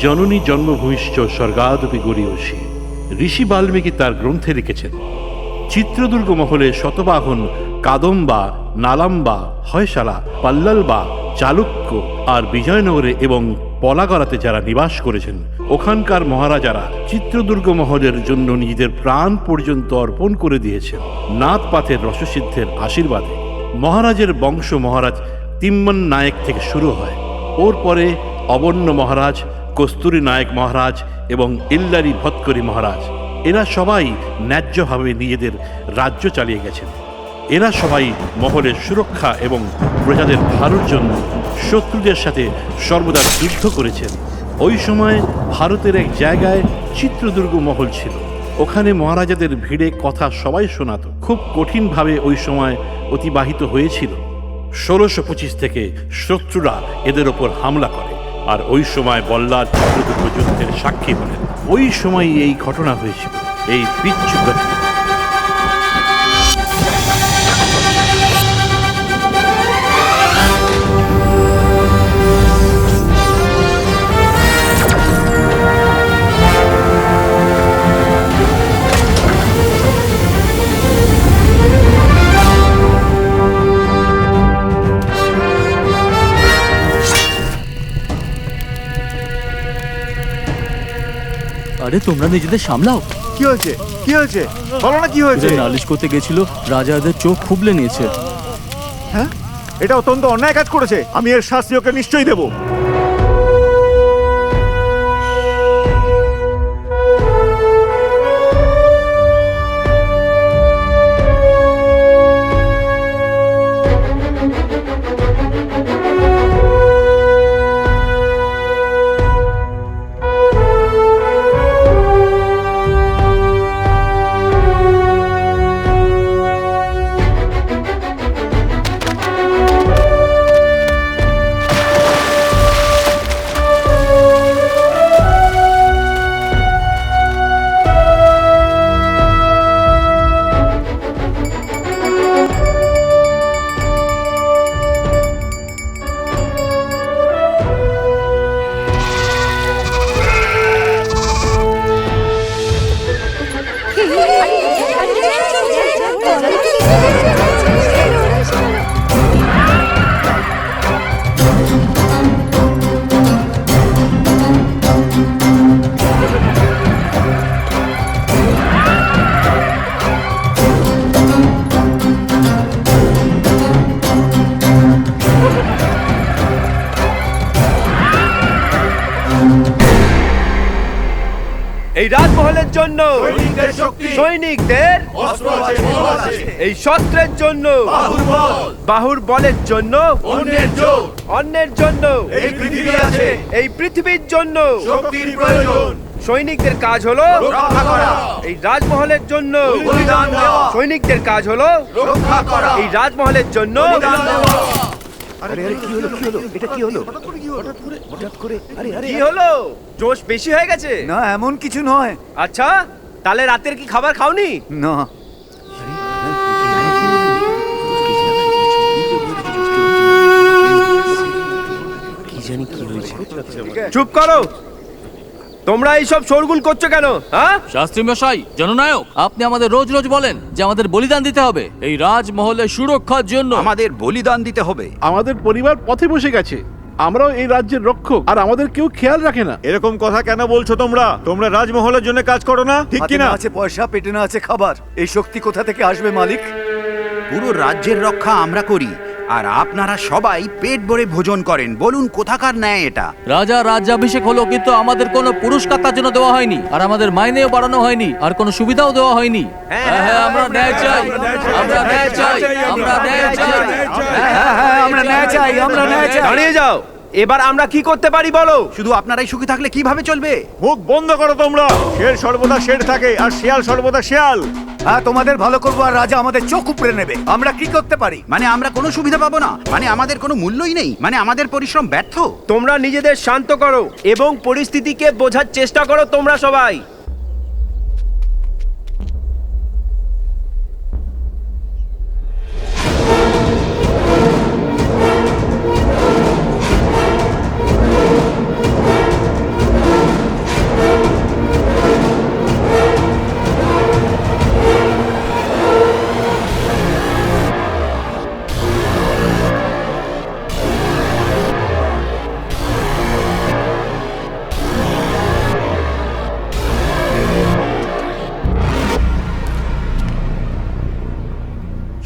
জননী জন্মভূমিশ্চ স্বর্গাদপি গরীয়সী। ঋষি বাল্মীকি তার গ্রন্থে লিখেছেন, চিত্রদুর্গ মহলে শতবাহন, কাদম্বা, নালাম্বা, হয়শালা, পাল্লালবা, চালুক্য আর বিজয়নগরে এবং পলাগড়াতে যারা নিবাস করেছেন, ওখানকার মহারাজারা চিত্রদুর্গ মহলের জন্য নিজেদের প্রাণ পর্যন্ত অর্পণ করে দিয়েছেন নাথপাথের রসসিদ্ধের আশীর্বাদে। মহারাজের বংশ মহারাজ তিম্মন নায়েক থেকে শুরু হয়। ওর পরে অবন্য মহারাজ, কস্তুরী নায়েক মহারাজ এবং ইল্লারি ভৎকরী মহারাজ, এরা সবাই ন্যায্যভাবে নিজেদের রাজ্য চালিয়ে গেছেন। এরা সবাই মহলের সুরক্ষা এবং প্রজাদের ভালোর জন্য শত্রুদের সাথে সর্বদা যুদ্ধ করেছেন। ওই সময় ভারতের এক জায়গায় চিত্রদুর্গ মহল ছিল। ওখানে মহারাজাদের ভিড়ে কথা সবাই শোনাত। খুব কঠিনভাবে ওই সময় অতিবাহিত হয়েছিল। 1625 থেকে শত্রুরা এদের ওপর হামলা করে, আর ওই সময় বল্লার চিত্রদুর্গ যুদ্ধের সাক্ষী বলেন। ওই সময় এই ঘটনা হয়েছিল, এই পিচ্ছু ঘটনা। আরে তোমরা নিজেদের সামলাও। কি হয়েছে? কি হয়েছে? বলো না কি হয়েছে? নালিশ করতে গেছিল, রাজা এদের চোখ খুবলে নিয়েছে। হ্যাঁ, এটা অত্যন্ত অন্যায় কাজ করেছে। আমি এর শাস্তি ওকে নিশ্চয়ই দেবো। এই রাজমহলের জন্য সৈনিকদের এই শস্ত্রের জন্য বাহুর বলের জন্য অন্যের জন্য এই পৃথিবীর জন্য সৈনিকদের কাজ হলো এই রাজমহলের জন্য সৈনিকদের কাজ হলো এই রাজমহলের জন্য। কি হলো? জোশ বেশি হয়ে গেছে? না, এমন কিছু নয়। আচ্ছা, তাহলে রাতের কি খাবার খাওনি? না। চুপ করো, তোমরা এইসব শোরগোল করছো কেন? হ্যাঁ, শাস্ত্রী মশাই, জননায়ক, আপনি আমাদের রোজ রোজ বলেন যে আমাদের বলিদান দিতে হবে এই রাজমহলের সুরক্ষার জন্য। আমাদের বলিদান দিতে হবে। আমাদের পরিবার পথে বসে গেছে, আমরাও এই রাজ্যের রক্ষক, আর আমাদের কেউ খেয়াল রাখে না। এরকম কথা কেন বলছো তোমরা? তোমরা রাজমহলের জন্য কাজ করো না, ঠিক কি না? আছে পয়সা, পেটে না আছে খাবার। এই শক্তি কোথা থেকে আসবে মালিক? পুরো রাজ্যের রক্ষা আমরা করি, আর আপনারা সবাই পেট ভরে ভোজন করেন। বলুন কোথাকার ন্যায় এটা? রাজা রাজ্যাভিষেক হলো, কিন্তু আমাদের কোনো পুরস্কার তার জন্য দেওয়া হয়নি, আর আমাদের মাইনেও বাড়ানো হয়নি, আর কোনো সুবিধাও দেওয়া হয়নি। হ্যাঁ, আমরা ন্যায় চাই, আমরা ন্যায় চাই, আমরা ন্যায় চাই। হ্যাঁ, আমরা ন্যায় চাই, আমরা ন্যায় চাই। দাঁড়িয়ে যাও, এবার আমরা কি করতে পারি বলো? শুধু আপনারাই সুখী থাকলে কিভাবে চলবে? মুখ বন্ধ করো তোমরা। শের সর্বদা শের থাকে, আর শিয়াল সর্বদা শিয়াল। হ্যাঁ, তোমাদের ভালো করবো আর রাজা আমাদের চোখ উপড়ে নেবে। আমরা কি করতে পারি? মানে আমরা কোনো সুবিধা পাবো না? মানে আমাদের কোনো মূল্যই নেই? মানে আমাদের পরিশ্রম ব্যর্থ? তোমরা নিজেদের শান্ত করো এবং পরিস্থিতিকে বোঝার চেষ্টা করো তোমরা সবাই।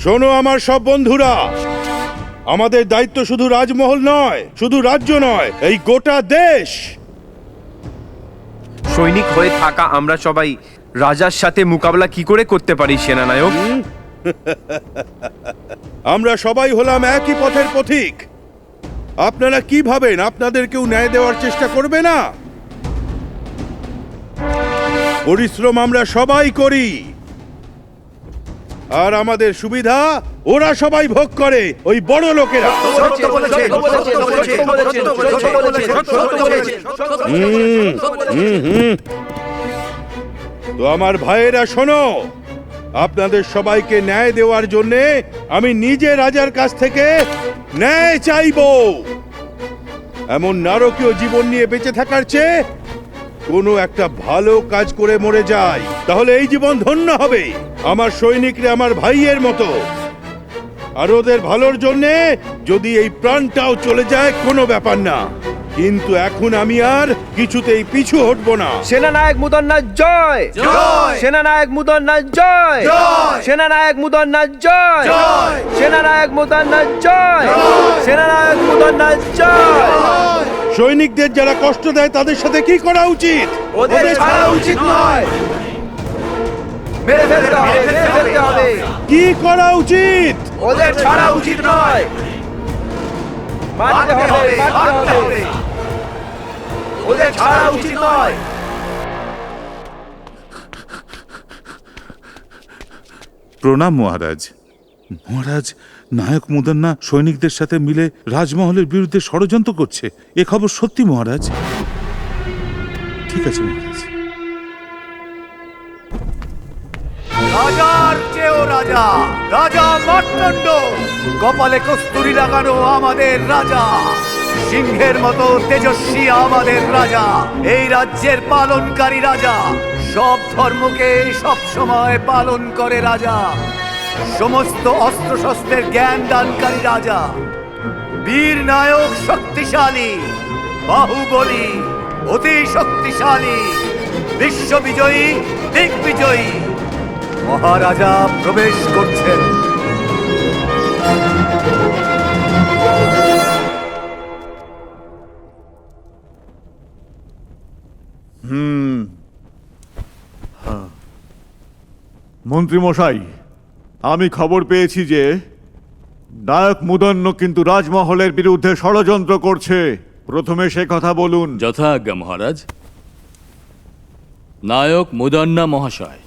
শোনো আমার সব বন্ধুরা, আমাদের দায়িত্ব শুধু রাজমহল নয়, শুধু রাজ্য নয়, এই গোটা দেশ। সৈনিক হয়ে থাকা আমরা সবাই রাজার সাথে মোকাবেলা কি করে করতে পারি সেনানায়ক? আমরা সবাই হলাম একই পথের পথিক। আপনারা কি ভাবেন আপনাদের কেউ ন্যায় দেওয়ার চেষ্টা করবে না? পরিশ্রম আমরা সবাই করি, আর আমাদের সুবিধা ওরা সবাই ভোগ করে, ওই বড় লোকেরা। সত্য বলেছে, সত্য বলেছে, সত্য বলেছে, সত্য বলেছে। তো আমার ভাইয়েরা শোনো, আপনাদের সবাইকে ন্যায় দেওয়ার জন্য আমি নিজে রাজার কাছ থেকে ন্যায় চাইবো। এমন নারকীয় জীবন নিয়ে বেঁচে থাকার চেয়ে কোনো একটা ভালো কাজ করে মরে যায়, তাহলে এই জীবন ধন্য হবে। আমার সৈনিকরা আমার ভাইয়ের মতো, আর ওদের ভালোর জন্যে যদি এই প্রাণটাও চলে যায় কোনো ব্যাপার না, কিন্তু এখন আমি আর কিছুতেই পিছু হটবো না। সেনানায়ক মুদন্নাথ জয়! জয়! সেনানায়ক মুদন্নাথ জয়! জয়! সেনানায়ক মুদন্নাথ জয়! জয়! সেনানায়ক মুদন্নাথ জয়! সেনানায়ক মুদন্নাথ জয়! সৈনিকদের যারা কষ্ট দেয় তাদের সাথে কি করা উচিত? ওদের ছাড়া উচিত নয়, মেরে ফেলতে হবে, মেরে ফেলতে হবে। কি করা উচিত? ওদের ছাড়া উচিত নয়, মারতে হবে, মারতে হবে। ওদের ছাড়া উচিত নয়। প্রণাম মহারাজ। মহারাজ, নায়ক মুদন্না সৈনিকদের সাথে মিলে রাজমহলের বিরুদ্ধে ষড়যন্ত্র করছে, এ খবর সত্যি মহারাজ? ঠিক আছে মহারাজ। রাজার চেয়েও রাজা, রাজা মার্তণ্ড, কপালে কস্তুরি লাগানো আমাদের রাজা, সিংহের মতো তেজস্বী আমাদের রাজা, এই রাজ্যের পালনকারী রাজা, সব ধর্মকে সব সময় পালন করে রাজা, সমস্ত অস্ত্রশস্ত্রের জ্ঞান দানকারী রাজা, বীর নায়ক, শক্তিশালী, বাহুবলী, অতি শক্তিশালী, বিশ্ববিজয়ী, দিগ্বিজয়ী মহারাজা প্রবেশ করছেন। মন্ত্রী মশাই, আমি খবর পেয়েছি যে নায়ক মুদন্ন কিন্তু রাজমহলের বিরুদ্ধে ষড়যন্ত্র করছে। প্রথমে সে কথা বলুন। যথাজ্ঞা মহারাজ। নায়ক মুদন্না মহাশয়,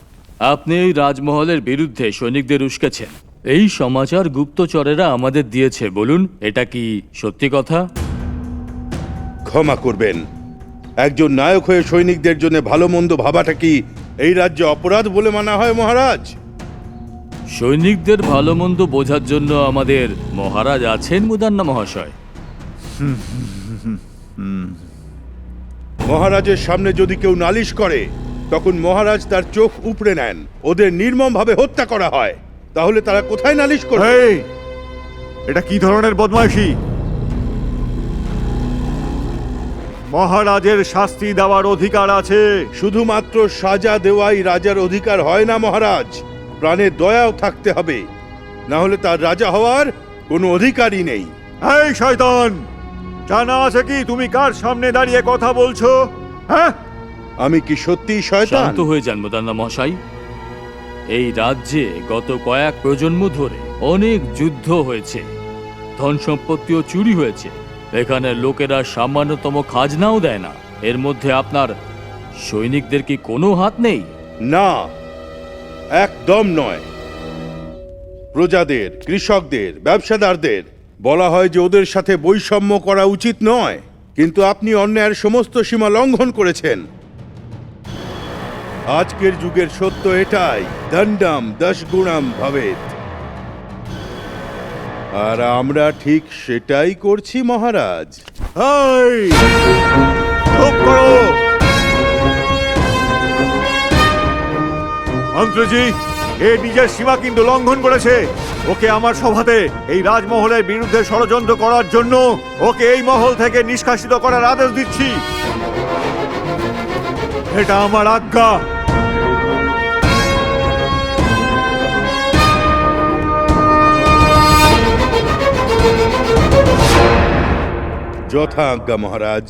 আপনি এই রাজমহলের বিরুদ্ধে সৈনিকদের উস্কেছেন, এই সমাচার গুপ্তচরেরা আমাদের দিয়েছে। বলুন, এটা কি সত্যি কথা? ক্ষমা করবেন, একজন নায়ক হয়ে সৈনিকদের জন্য ভালো মন্দ ভাবাটা কি এই রাজ্যে অপরাধ বলে মানা হয় মহারাজ? সৈনিকদের ভালো মন্দ বোঝার জন্য আমাদের মহারাজ আছেন মুদন্না মহাশয়। মহারাজের সামনে যদি কেউ নালিশ করে তখন মহারাজ তার চোখ উপড়ে নেন, ওদের নির্মমভাবে হত্যা করা হয়। তাহলে তারা কোথায় নালিশ করবে? এই, এটা কি ধরনের বদমাইশি? মহারাজের শাস্তি দেওয়ার অধিকার আছে। শুধুমাত্র সাজা দেওয়াই রাজার অধিকার হয় না মহারাজ, প্রাণে দয়াও থাকতে হবে, না হলে তার রাজা হওয়ার কোনো অধিকারই নেই। এই শয়তান, জানা আছে কি তুমি কার সামনে দাঁড়িয়ে কথা বলছো? হ্যাঁ, আমি কি সত্যিই শয়তান? শান্ত হয়ে যান মুদন্না মহাশয়। এই রাজ্যে গত কয়েক প্রজন্ম ধরে অনেক যুদ্ধ হয়েছে, ধন সম্পত্তিও চুরি হয়েছে, এখানে লোকেরা সামান্যতম খাজনাও দেয় না। এর মধ্যে আপনার সৈনিকদের কি কোনো হাত নেই? না, একদম নয়। প্রজাদের, কৃষকদের, ব্যবসাদারদের বলা হয় যে ওদের সাথে বৈষম্য করা উচিত নয়, কিন্তু আপনি অন্যায়ের সমস্ত সীমা লঙ্ঘন করেছেন। আজকের যুগের সত্য এটাই, দণ্ডম দশগুণম ভবেৎ। আর আমরা ঠিক সেটাই করছি মহারাজ। এই, চুপ করো। মন্ত্রীজি, এ নিজের সীমা কিন্তু লঙ্ঘন করেছে। ওকে আমার সভাতে এই রাজমহলের বিরুদ্ধে ষড়যন্ত্র করার জন্য ওকে এই মহল থেকে নিষ্কাশিত করার আদেশ দিচ্ছি। এটা আমার আজ্ঞা। যথা আজ্ঞা মহারাজ।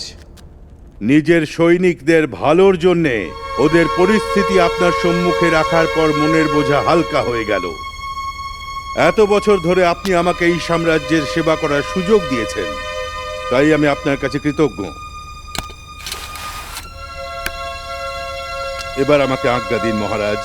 নিজের সৈনিকদের ভালোর জন্যে ওদের পরিস্থিতি আপনার সম্মুখে রাখার পর মনের বোঝা হালকা হয়ে গেল। এত বছর ধরে আপনি আমাকে এই সাম্রাজ্যের সেবা করার সুযোগ দিয়েছেন, তাই আমি আপনার কাছে কৃতজ্ঞ। এবার আমাকে আজ্ঞা দিন মহারাজ।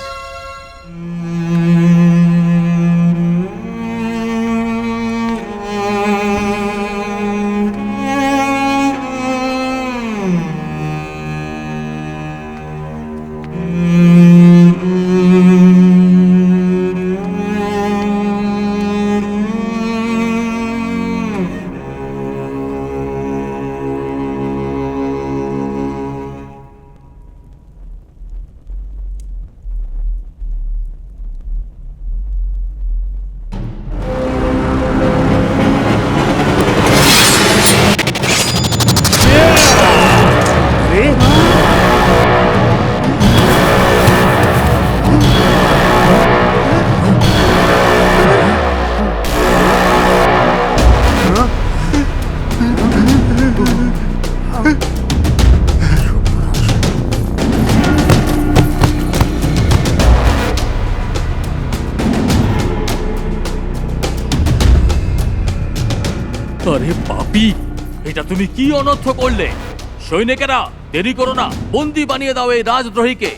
আরে পাপী, এটা তুমি কি অনর্থ করলে? সৈনিকেরা দেরি করো না, বন্দি বানিয়ে দাও এই রাজদ্রোহীকে।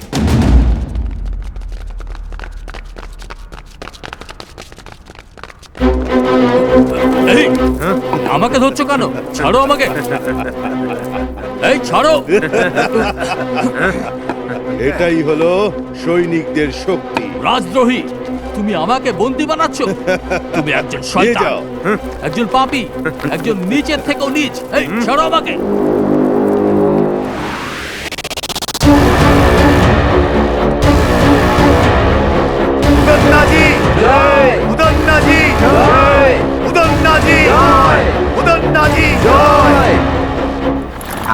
এই, আমাকে ধরছো কেন? ছাড়ো আমাকে, এই ছাড়ো। এটাই হলো সৈনিকদের শক্তি। রাজদ্রোহী, তুমি আমাকে বন্দি বানাচ্ছ? তুমি একজন নিয়ে শয়তান, যাও। একজন পাপী, একজন নিচের থেকেও নিচ। এই ছাড়ো আমাকে।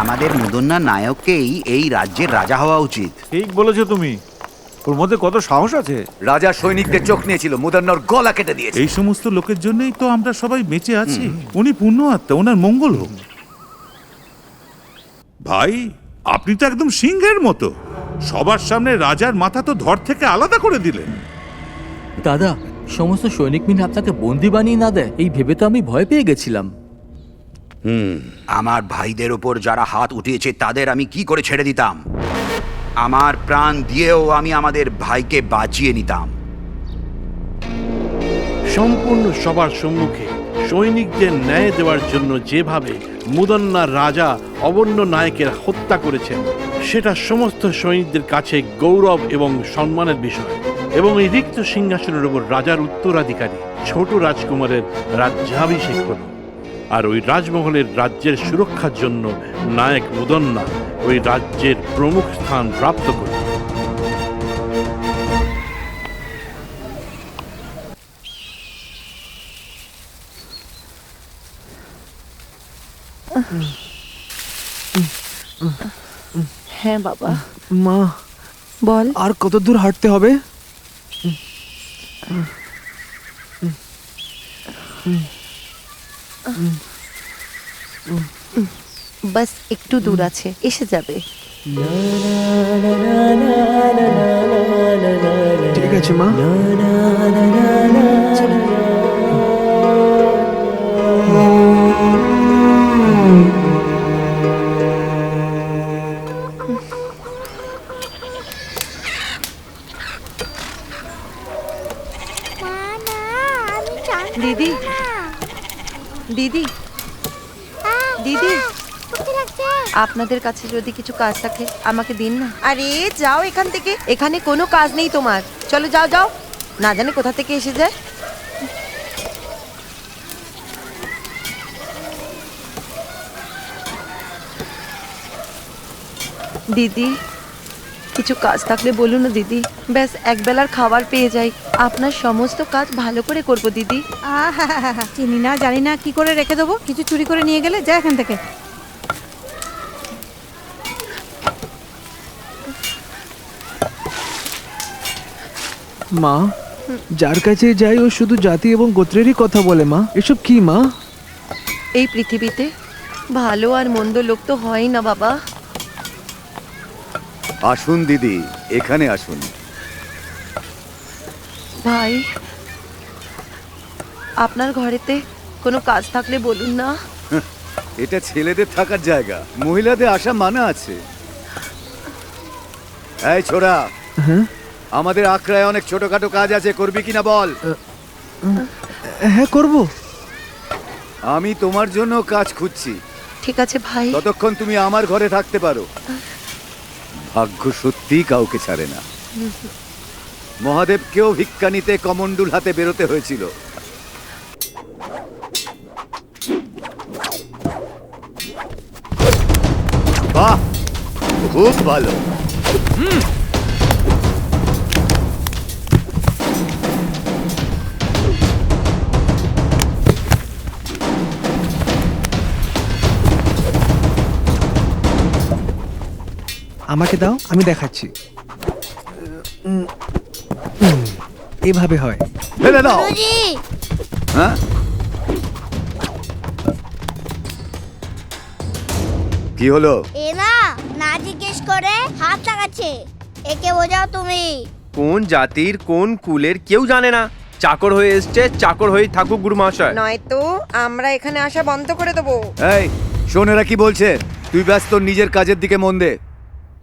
আমাদের মুদন্না নায়ককেই এই রাজ্যের রাজা হওয়া উচিত। ঠিক বলেছো তুমি, ওর মধ্যে কত সাহস আছে। রাজা সৈনিকদের চোখ নিয়েছিল, মুদন্নর গলা কেটে দিয়েছে। এই সমস্ত লোকের জন্যই তো আমরা সবাই বেঁচে আছি। উনি পুণ্য আত্মা, ওনার মঙ্গল হোক। ভাই, আপনি তো একদম সিংহের মতো, সবার সামনে রাজার মাথা তো ধর থেকে আলাদা করে দিলেন। দাদা, সমস্ত সৈনিক মিলে আপনাকে বন্দি বানিয়ে না দেয় এই ভেবে তো আমি ভয় পেয়ে গেছিলাম। আমার ভাইদের ওপর যারা হাত উঠিয়েছে তাদের আমি কি করে ছেড়ে দিতাম? আমার প্রাণ দিয়েও আমি আমাদের ভাইকে বাঁচিয়ে নিতাম। সম্পূর্ণ সবার সম্মুখে সৈনিকদের ন্যায় দেওয়ার জন্য যেভাবে মুদন্না রাজা অবন্য নায়কের হত্যা করেছেন, সেটা সমস্ত সৈনিকদের কাছে গৌরব এবং সম্মানের বিষয়। এবং এই রিক্ত সিংহাসনের উপর রাজার উত্তরাধিকারী ছোট রাজকুমারের রাজ্যাভিষেক হল। আর ওই রাজমহলের রাজ্যের সুরক্ষার জন্য নায়ক মুদন্না ওই রাজ্যের প্রমুখ স্থান প্রাপ্ত করল। হ্যাঁ বাবা। মা, বল। আর কত দূর হাঁটতে হবে? বাস একটু দূর আছে, এসে যাবে। ঠিক আছে মা। দিদি, দিদি, দিদি, আপনাদের কাছে যদি কিছু কাজ থাকে আমাকে দিন না। আরে যাও এখান থেকে, এখানে কোনো কাজ নেই তোমার। চলো যাও যাও, না জানে কোথা থেকে এসে যায়। দিদি, কিছু কাজ থাকলে বলুন না দিদি, ব্যাস একবেলার খাবার পেয়ে যাই, আপনার সমস্ত কাজ ভালো করে করব দিদি। চিনি না জানি না কি করে রেখে দেবো, কিছু চুরি করে নিয়ে গেলে যা এখান থেকে। মা, যার কাছে যাই ও শুধু জাতি এবং গোত্রেরই কথা বলে। মা, এসব কি মা? এই পৃথিবীতে ভালো আর মন্দ লোক তো হয় না বাবা। আসুন দিদি, এখানে আসুন। ভাই, আপনার ঘরেতে কোনো কাজ থাকলে বলুন না। এটা ছেলেদের থাকার জায়গা, মহিলাদের আসা মানা আছে। এই ছোড়া, হ্যাঁ আমাদের আখড়ায় অনেক ছোটখাটো কাজ আছে, করবি কিনা বল? হ্যাঁ করব। আমি তোমার জন্য কাজ খুঁজছি, ঠিক আছে ভাই। ততক্ষণ তুমি আমার ঘরে থাকতে পারো। ভাগ্য সত্যি কাউকে ছাড়ে না। মহাদেবকেও ভিক্ষা নিতে কমণ্ডুল হাতে বেরোতে হয়েছিল। বাহ, খুব ভালো। আমাকে দাও, আমি দেখাচ্ছি। এভাবে হয়। ফেলে দাও। হ্যাঁ, কি হলো? এ না না জিজ্ঞেস করে হাত লাগাচ্ছে। একে বোঝাও তুমি। কোন জাতির কোন কুলের কেউ জানে না, চাকর হয়ে এসছে, চাকর হয়ে থাকুক গুরু মহাশয়। নয়তো আমরা এখানে আসা বন্ধ করে দেবো। এই শোন, এরা কি বলছে? তুই ব্যস্ত, নিজের কাজের দিকে মন দে।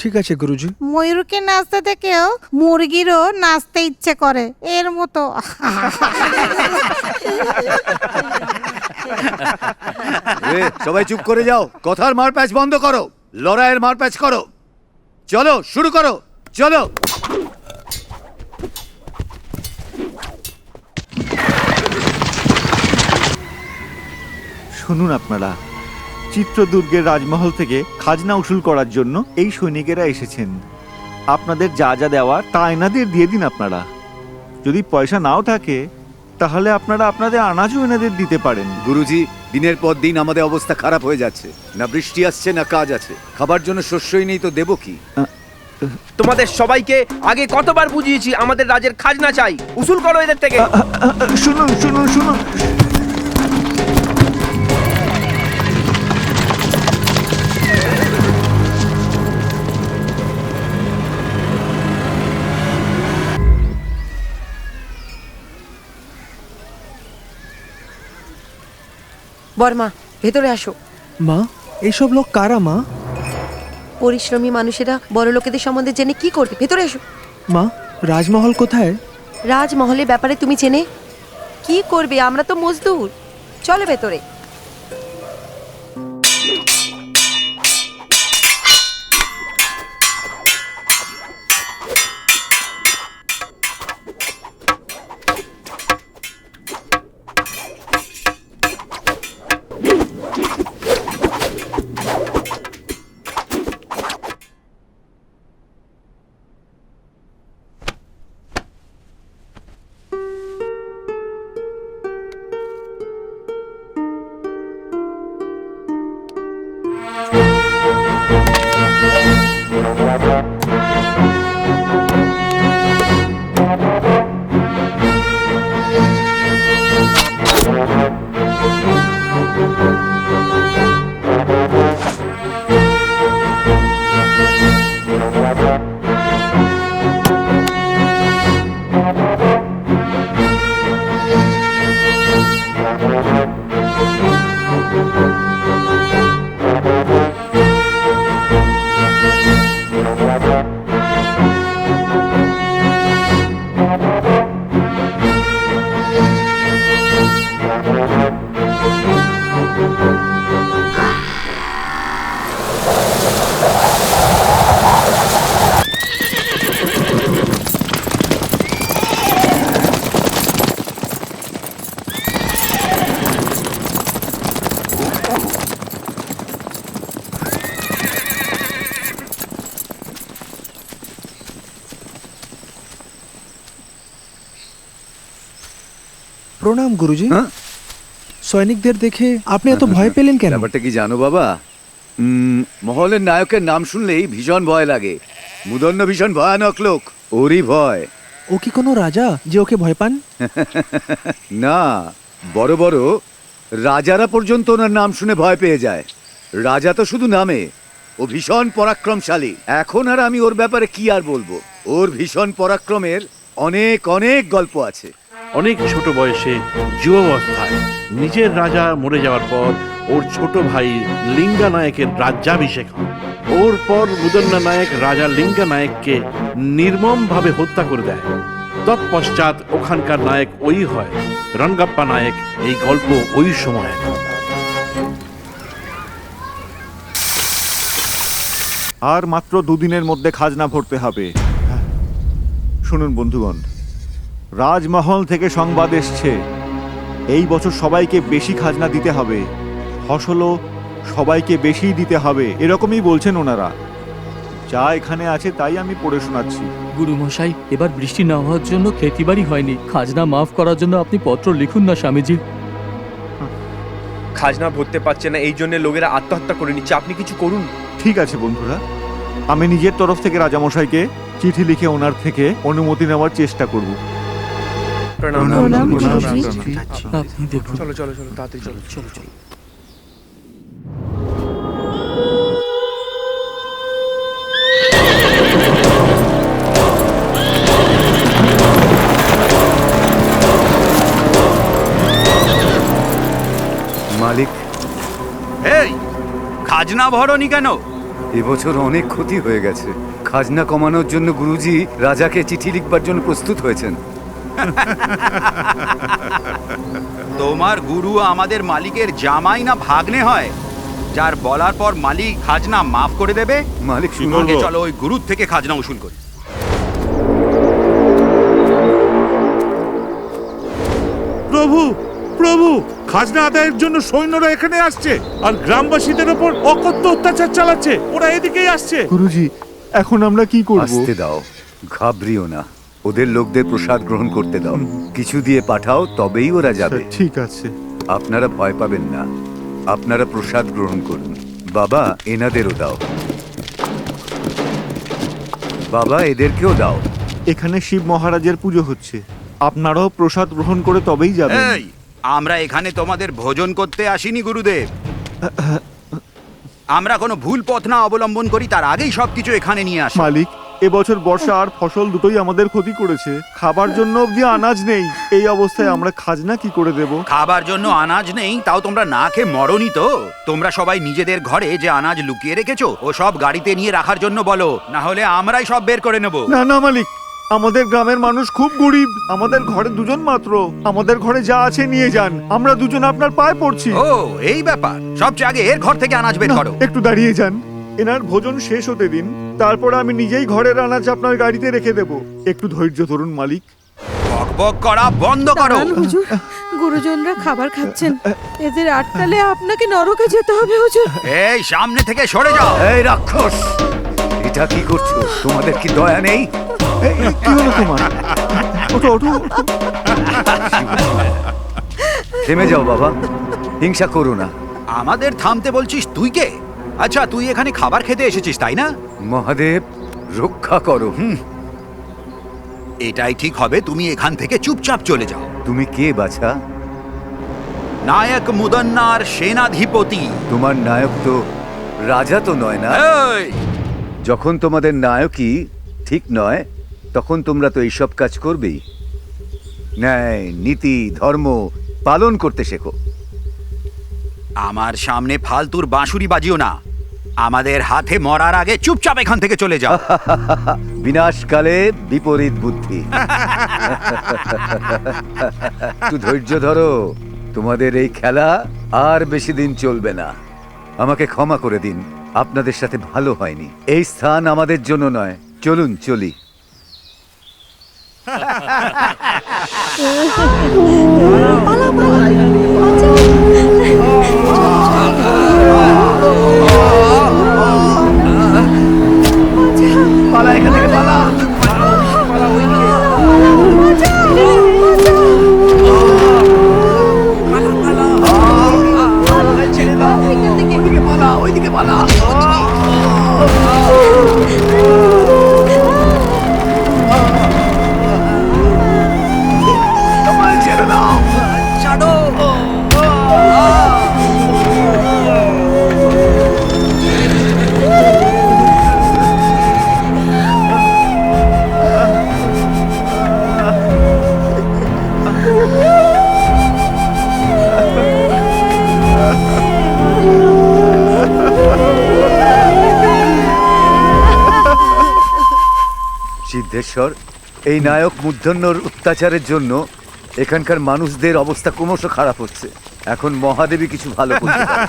ঠিক আছে গুরুজি। ময়ূরকে নাচতে দেখেও মুরগিরও নাচতে ইচ্ছে করে, এর মতো। সবাই চুপ করে যাও, কথার মারপ্যাচ বন্ধ করো, লড়াইয়ের মারপ্যাচ করো। চলো শুরু করো, চলো। শুনুন আপনারা, চিত্রদুর্গের রাজমহল থেকে খাজনা উসুল করার জন্য এই সৈনিকেরা এসেছেন। আপনাদের যা যা দেওয়ার তা এনাদের দিয়ে দিন আপনারা। যদি পয়সা নাও থাকে তাহলে আপনারা আপনাদের আনাজও এনাদের দিতে পারেন। গুরুজি, দিনের পর দিন আমাদের অবস্থা খারাপ হয়ে যাচ্ছে, না বৃষ্টি আসছে না কাজ আছে, খাবার জন্য শস্যই নেই, তো দেবো কি? তোমাদের সবাইকে আগে কতবার বুঝিয়েছি আমাদের রাজের খাজনা চাই, উসুল করো এদের থেকে। শুনুন শুনুন শুনুন, বর্মা, ভেতরে আসো। মা, এইসব লোক কারা মা? পরিশ্রমী মানুষেরা বড় লোকেদের সম্বন্ধে জেনে কি করবে? ভেতরে এসো। মা, রাজমহল কোথায়? রাজমহলের ব্যাপারে তুমি জেনে কি করবে? আমরা তো মজদুর। চলো ভেতরে। প্রণাম গুরুজি। হ্যাঁ? সৈনিকদের দেখে আপনি এত ভয় পেলেন কেন? ব্যাপারটা কি জানো বাবা? মহলের নায়কের নাম শুনলেই ভীষণ ভয় লাগে। মুদন্ন ভীষণ ভয়ানক লোক, ওরই ভয়। ও কি কোনো রাজা যে ওকে ভয় পান? না, বড় বড় রাজারা পর্যন্ত ওনার নাম শুনে ভয় পেয়ে যায়। রাজা তো শুধু নামে, ও ভীষণ পরাক্রমশালী। এখন আর আমি ওর ব্যাপারে কি আর বলবো, ওর ভীষণ পরাক্রমের অনেক অনেক গল্প আছে। অনেক ছোট বয়সে যুবাবস্থায় নিজের রাজা মরে যাওয়ার পর ওর ছোট ভাই লিঙ্গা নায়কের রাজ্যাভিষেক হয়। ওর পর মুদন্না নায়ক রাজা লিঙ্গা নায়ককে নির্মমভাবে হত্যা করে দেয়। তৎপশ্চাৎ ওখানকার নায়ক ওই হয় রঙ্গাপ্পা নায়ক। এই গল্প ওই সময়। আর মাত্র দুদিনের মধ্যে খাজনা ভরতে হবে। শুনুন বন্ধুগণ, রাজমহল থেকে সংবাদ এসছে এই বছর সবাইকে বেশি খাজনা দিতে হবে, ফসলও সবাইকে বেশি দিতে হবে, এরকমই বলছেন ওনারা। যা এখানে আছে তাই আমি পড়ে শোনাচ্ছি। গুরুমশাই, এবার বৃষ্টি না হওয়ার জন্য খেতিবাড়ি হয়নি। খাজনা মাফ করার জন্য আপনি পত্র লিখুন না স্বামীজি। খাজনা ভরতে পারছে না, এই জন্য লোকেরা আত্মহত্যা করে নিচ্ছে। আপনি কিছু করুন। ঠিক আছে বন্ধুরা, আমি নিজের তরফ থেকে রাজামশাইকে চিঠি লিখে ওনার থেকে অনুমতি নেওয়ার চেষ্টা করব। প্রণাম। প্রণাম গুরুজি। আপনি দেখুন। চলো চলো চলো, তাড়াতাড়ি চলো চলো চলো। মালিক, এই খাজনা ভরনি কেন? এবছর অনেক ক্ষতি হয়ে গেছে। খাজনা কমানোর জন্য গুরুজি রাজাকে চিঠি লিখবার জন্য প্রস্তুত হয়েছেন। তোমার গুরু আমাদের মালিকের জামাই না ভাগ্নে হয়, যার বলার পর মালিক খাজনা মাফ করে দেবে? মালিক, আগে চলো ওই গুরুর থেকে খাজনা উসুল করি। প্রভু প্রভু, খাজনা আদায়ের জন্য সৈন্যরা এখানে আসছে আর গ্রামবাসীদের উপর অকথ্য অত্যাচার চালাচ্ছে। ওরা এদিকেই আসছে। গুরুজি, এখন আমরা কি করব? আসতে দাও, ঘাবড়িও না। ওদের লোকদের প্রসাদ গ্রহণ করতে দাও। কিছু দিয়ে পাঠাও, তবেই ওরা যাবে। ঠিক আছে। আপনারা ভয় পাবেন না, আপনারা প্রসাদ গ্রহণ করুন। বাবা, এনাদেরও দাও। বাবা, এদেরকেও দাও। এখানে শিব মহারাজের পুজো হচ্ছে, আপনারাও প্রসাদ গ্রহণ করে তবেই যাবেন। এই, আমরা এখানে তোমাদের ভোজন করতে আসিনি গুরুদেব। আমরা কোনো ভুল পথ না অবলম্বন করি তার আগেই সবকিছু এখানে নিয়ে আসি। মালিক, এবছর বর্ষা আর ফসল দুটোই আমাদের ক্ষতি করেছে। খাবার জন্য অবধি আনাজ নেই। এই অবস্থায় আমরা খাজনা কি করে দেব? খাবার জন্য আনাজ নেই, তাও তোমরা না খেয়ে মরনি তো? তোমরা সবাই নিজেদের ঘরে যে আনাজ লুকিয়ে রেখেছো ও সব গাড়িতে নিয়ে রাখার জন্য বলো, না হলে আমরাই সব বের করে নেব। না না মালিক, আমাদের গ্রামের মানুষ খুব গরিব। আমাদের ঘরে দুজন মাত্র। আমাদের ঘরে যা আছে নিয়ে যান, আমরা দুজন আপনার পায়ে পড়ছি। ও, এই ব্যাপার। সবচেয়ে আগে এর ঘর থেকে আনাজ বের না, করো। একটু দাঁড়িয়ে যান, এনার ভোজন শেষ হতে দিন, তারপর আমি নিজেই ঘরের আনাজ আপনার গাড়িতে রেখে দেব। একটু ধৈর্য ধরুন মালিক। বকবক করা বন্ধ করো। দাঁড়ান হুজুর, গুরুজনরা খাবার খাচ্ছেন, এদের আটকালে আপনাকে নরকে যেতে হবে হুজুর। এই, সামনে থেকে সরে যাও। এই রাক্ষস, এটা কি করছো? তোমাদের কি দয়া নেই? কি হলো তোমার? ওঠো ওঠো। থেমে যাও বাবা, হিংসা করো না। আমাদের থামতে বলছিস তুই কে? আচ্ছা, তুই এখানে খাবার খেতে এসেছিস তাই না? মহাদেব, রক্ষা করো। এটাই ঠিক হবে, তুমি এখান থেকে চুপচাপ চলে যাও। তুমি কে বাছা? নায়ক মুদন্নার সেনাধিপতি। তোমার নায়ক তো রাজা তো নয় না? এই, যখন তোমাদের নায়কই ঠিক নয়, তখন তোমরা তো এইসব কাজ করবেই। ন্যায়, নীতি, ধর্ম পালন করতে শেখো। আমার সামনে ফালতুর বাঁশুরি বাজিও না। আমাদের হাতে মরার আগে চুপচাপ এখান থেকে চলে যাও। বিনাশকালে বিপরীত বুদ্ধি। একটু ধৈর্য ধরো, তোমাদের এই খেলা আর বেশি দিন চলবে না। আমাকে ক্ষমা করে দিন, আপনাদের সাথে ভালো হয়নি। এই স্থান আমাদের জন্য নয়, চলুন চলি। পালা এখান থেকে, পালা। ওইদিকে পালা। ছেড়ে দাও, ছাড়ো। সিদ্ধেশ্বর, এই নায়ক মূর্ধন্যর অত্যাচারের জন্য এখানকার মানুষদের অবস্থা ক্রমশ খারাপ হচ্ছে। এখন মহাদেবী কিছু ভালো করতে পারে।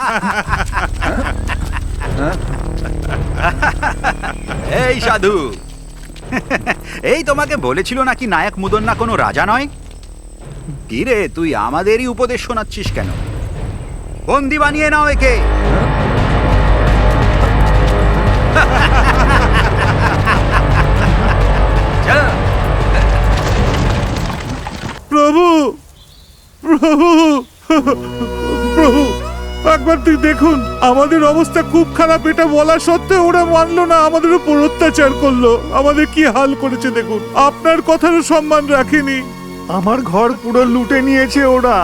এই সাধু, এই তোমাকে বলেছিল নাকি নায়ক মুদন্না কোনো রাজা নয়? কি রে, তুই আমাদেরই উপদেশ শোনাচ্ছিস কেন? বন্দি বানিয়ে নাও একে। চল। প্রভু প্রভু প্রভু, একবার তুই দেখুন, আমাদের অবস্থা খুব খারাপ। এটা বলা সত্ত্বেও ওরা মানলো না, আমাদের উপর অত্যাচার করলো। আমাদের কি হাল করেছে দেখুন। আপনার কথারও সম্মান রাখেনি। আমার ঘর পুরো লুটে নিয়েছে ওরা।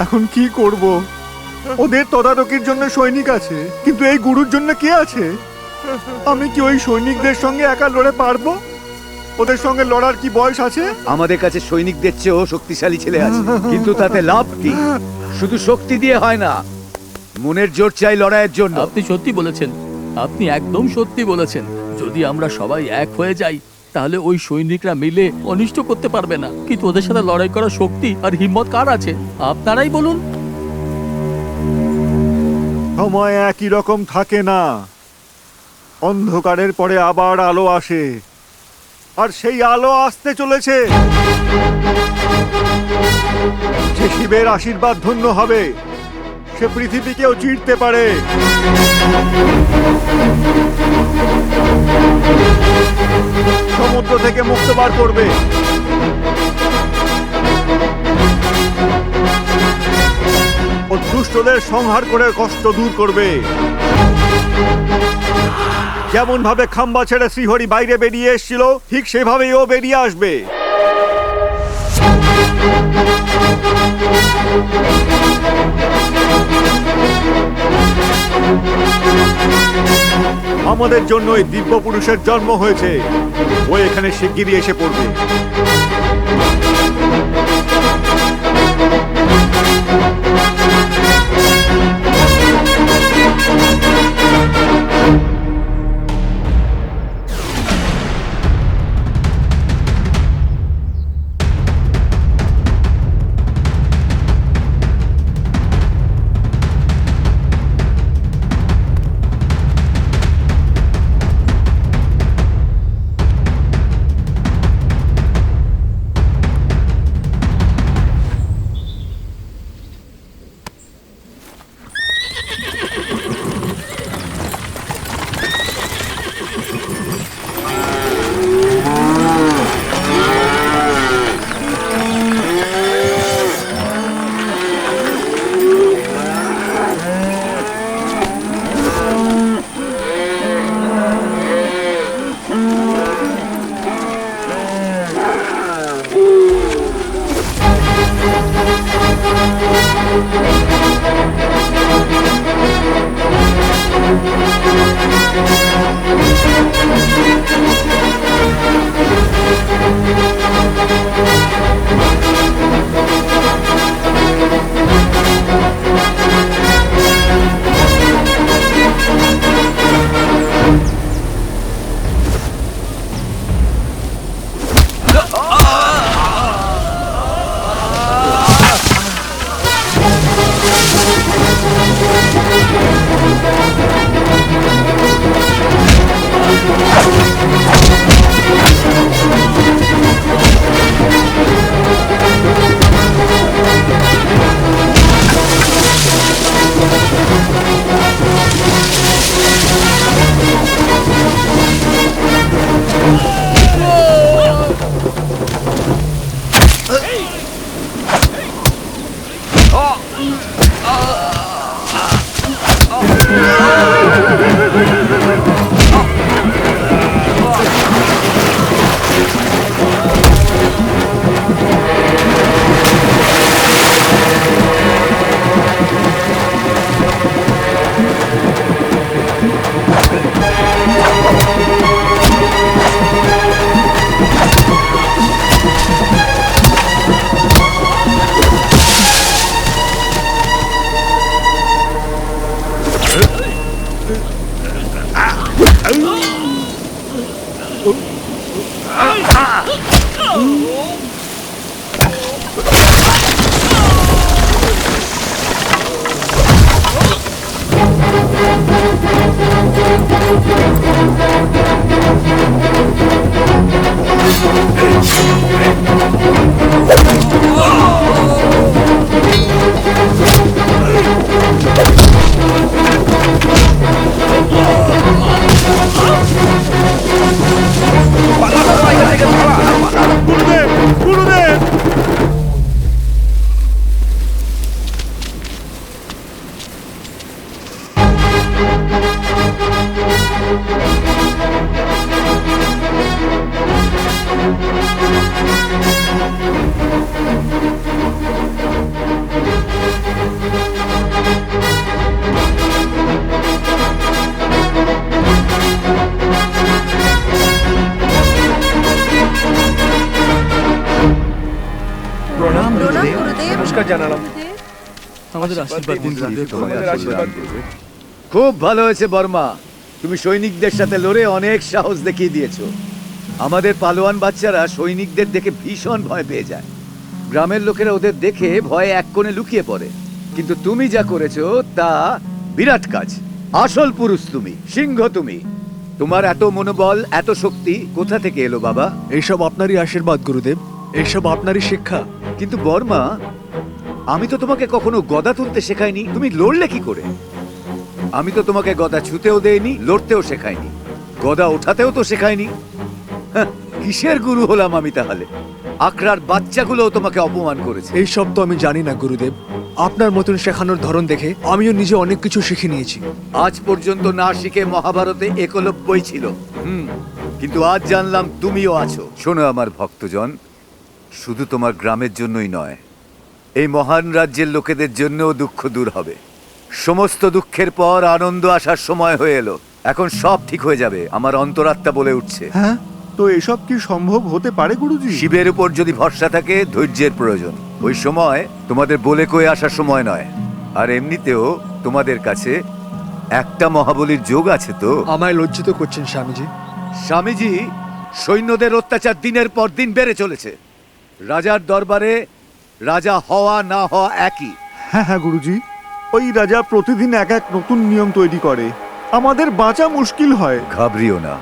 এখন কি করব? ওদের তদারকির জন্য সৈনিক আছে, কিন্তু এই গুরুর জন্য কে আছে? আমি কি ওই সৈনিকদের সঙ্গে একা লড়ে পারবো? ওদের সঙ্গে লড়ার কি বয়স আছে? আমাদের কাছে সৈনিকদের চেয়েও শক্তিশালী ছেলে আছে, কিন্তু তাতে লাভ কি? শুধু শক্তি দিয়ে হয় না, মনের জোর চাই লড়াইয়ের জন্য। আপনি সত্যি বলেছেন, আপনি একদম সত্যি বলেছেন। যদি আমরা সবাই এক হয়ে যাই তাহলে ওই সৈনিকরা মিলে অনিষ্ট করতে পারবে না। কিন্তু ওদের সাথে লড়াই করার শক্তি আর হিম্মত কার আছে? আপনারাই বলুন। সময় একই রকম থাকে না। অন্ধকারের পরে আবার আলো আসে, আর সেই আলো আসতে চলেছে। যে শিবের আশীর্বাদ ধন্য হবে, সে পৃথিবীকেও চিরতে পারে। সমুদ্র থেকে মুক্ত বার করবে। ও দুষ্টদের সংহার করে কষ্ট দূর করবে। যেমন ভাবে খাম্বা ছেড়ে শ্রীহরি বাইরে বেরিয়ে এসেছিল, ঠিক সেভাবেই ও বেরিয়ে আসবে। আমাদের জন্য এই দিব্য পুরুষের জন্ম হয়েছে। ও এখানে শিগগিরই এসে পড়বে। গুরুদেব, গুরুদেব! প্রণাম গুরুদেব। নমস্কার জানালাম। আমাদের আশীর্বাদ দিন গুরুদেব। তোমাদের আশীর্বাদ করবে। খুব ভালো হয়েছে বর্মা, তুমি সৈনিকদের সাথে লড়ে অনেক সাহস দেখিয়ে দিয়েছো। আমাদের পালোয়ান বাচ্চারা সৈনিকদের দেখে ভীষণ ভয় পেয়ে যায়। গ্রামের লোকেরা ওদের দেখে ভয়ে এক কোণে লুকিয়ে পড়ে, কিন্তু তুমি যা করেছো তা বিরাট কাজ। আসল পুরুষ তুমি, সিংহ তুমি। তোমার এত মনোবল, এত শক্তি কোথা থেকে এলো বাবা? এইসব আপনারই আশীর্বাদ গুরুদেব, এইসব আপনারই শিক্ষা। কিন্তু বর্মা, আমি তো তোমাকে কখনো গদা তুলতে শেখাইনি, তুমি লড়লে কি করে? আমি তো তোমাকে গদা ছুতেও দেইনি, লড়তেও শেখাইনি, গদা ওঠাতেও তো শেখাইনি। হ্যাঁ, কিসের গুরু হলাম আমি তাহলে? আখড়ার বাচ্চাগুলোও তোমাকে অপমান করেছে। এইসব তো আমি জানি না গুরুদেব, আপনার মতন শেখানোর ধরন দেখে আমিও নিজে অনেক কিছু শিখে নিয়েছি। আজ পর্যন্ত না শিখে মহাভারতে একলব্যই ছিল। কিন্তু আজ জানলাম তুমিও আছো। শোনো আমার ভক্তজন, শুধু তোমার গ্রামের জন্যই নয়, এই মহান রাজ্যের লোকেদের জন্যও দুঃখ দূর হবে। সমস্ত দুঃখের পর আনন্দ আসার সময় হয়ে এলো। এখন সব ঠিক হয়ে যাবে, আমার অন্তরাত্মা বলে উঠছে। হ্যাঁ, তো এসব কি সম্ভব হতে পারে গুরুজি? শিবের উপর যদি ভরসা থাকে, ধৈর্যের প্রয়োজন। ওই সময় তোমাদের বলে কয়ে আসার সময় নয়। আর এমনিতেও তোমাদের কাছে একটা মহাবলীর যোগ আছে তো। আমায় লজ্জিত করছেন স্বামীজি। স্বামীজি, সৈন্যদের অত্যাচার দিনের পর দিন বেড়ে চলেছে। রাজার দরবারে রাজা হওয়া না হওয়া একই। হ্যাঁ হ্যাঁ গুরুজি, ওই রাজা প্রতিদিন এক এক নতুন নিয়ম তৈরি করে, আমাদের বাঁচা মুশকিল হয়। ঘাবড়িও না,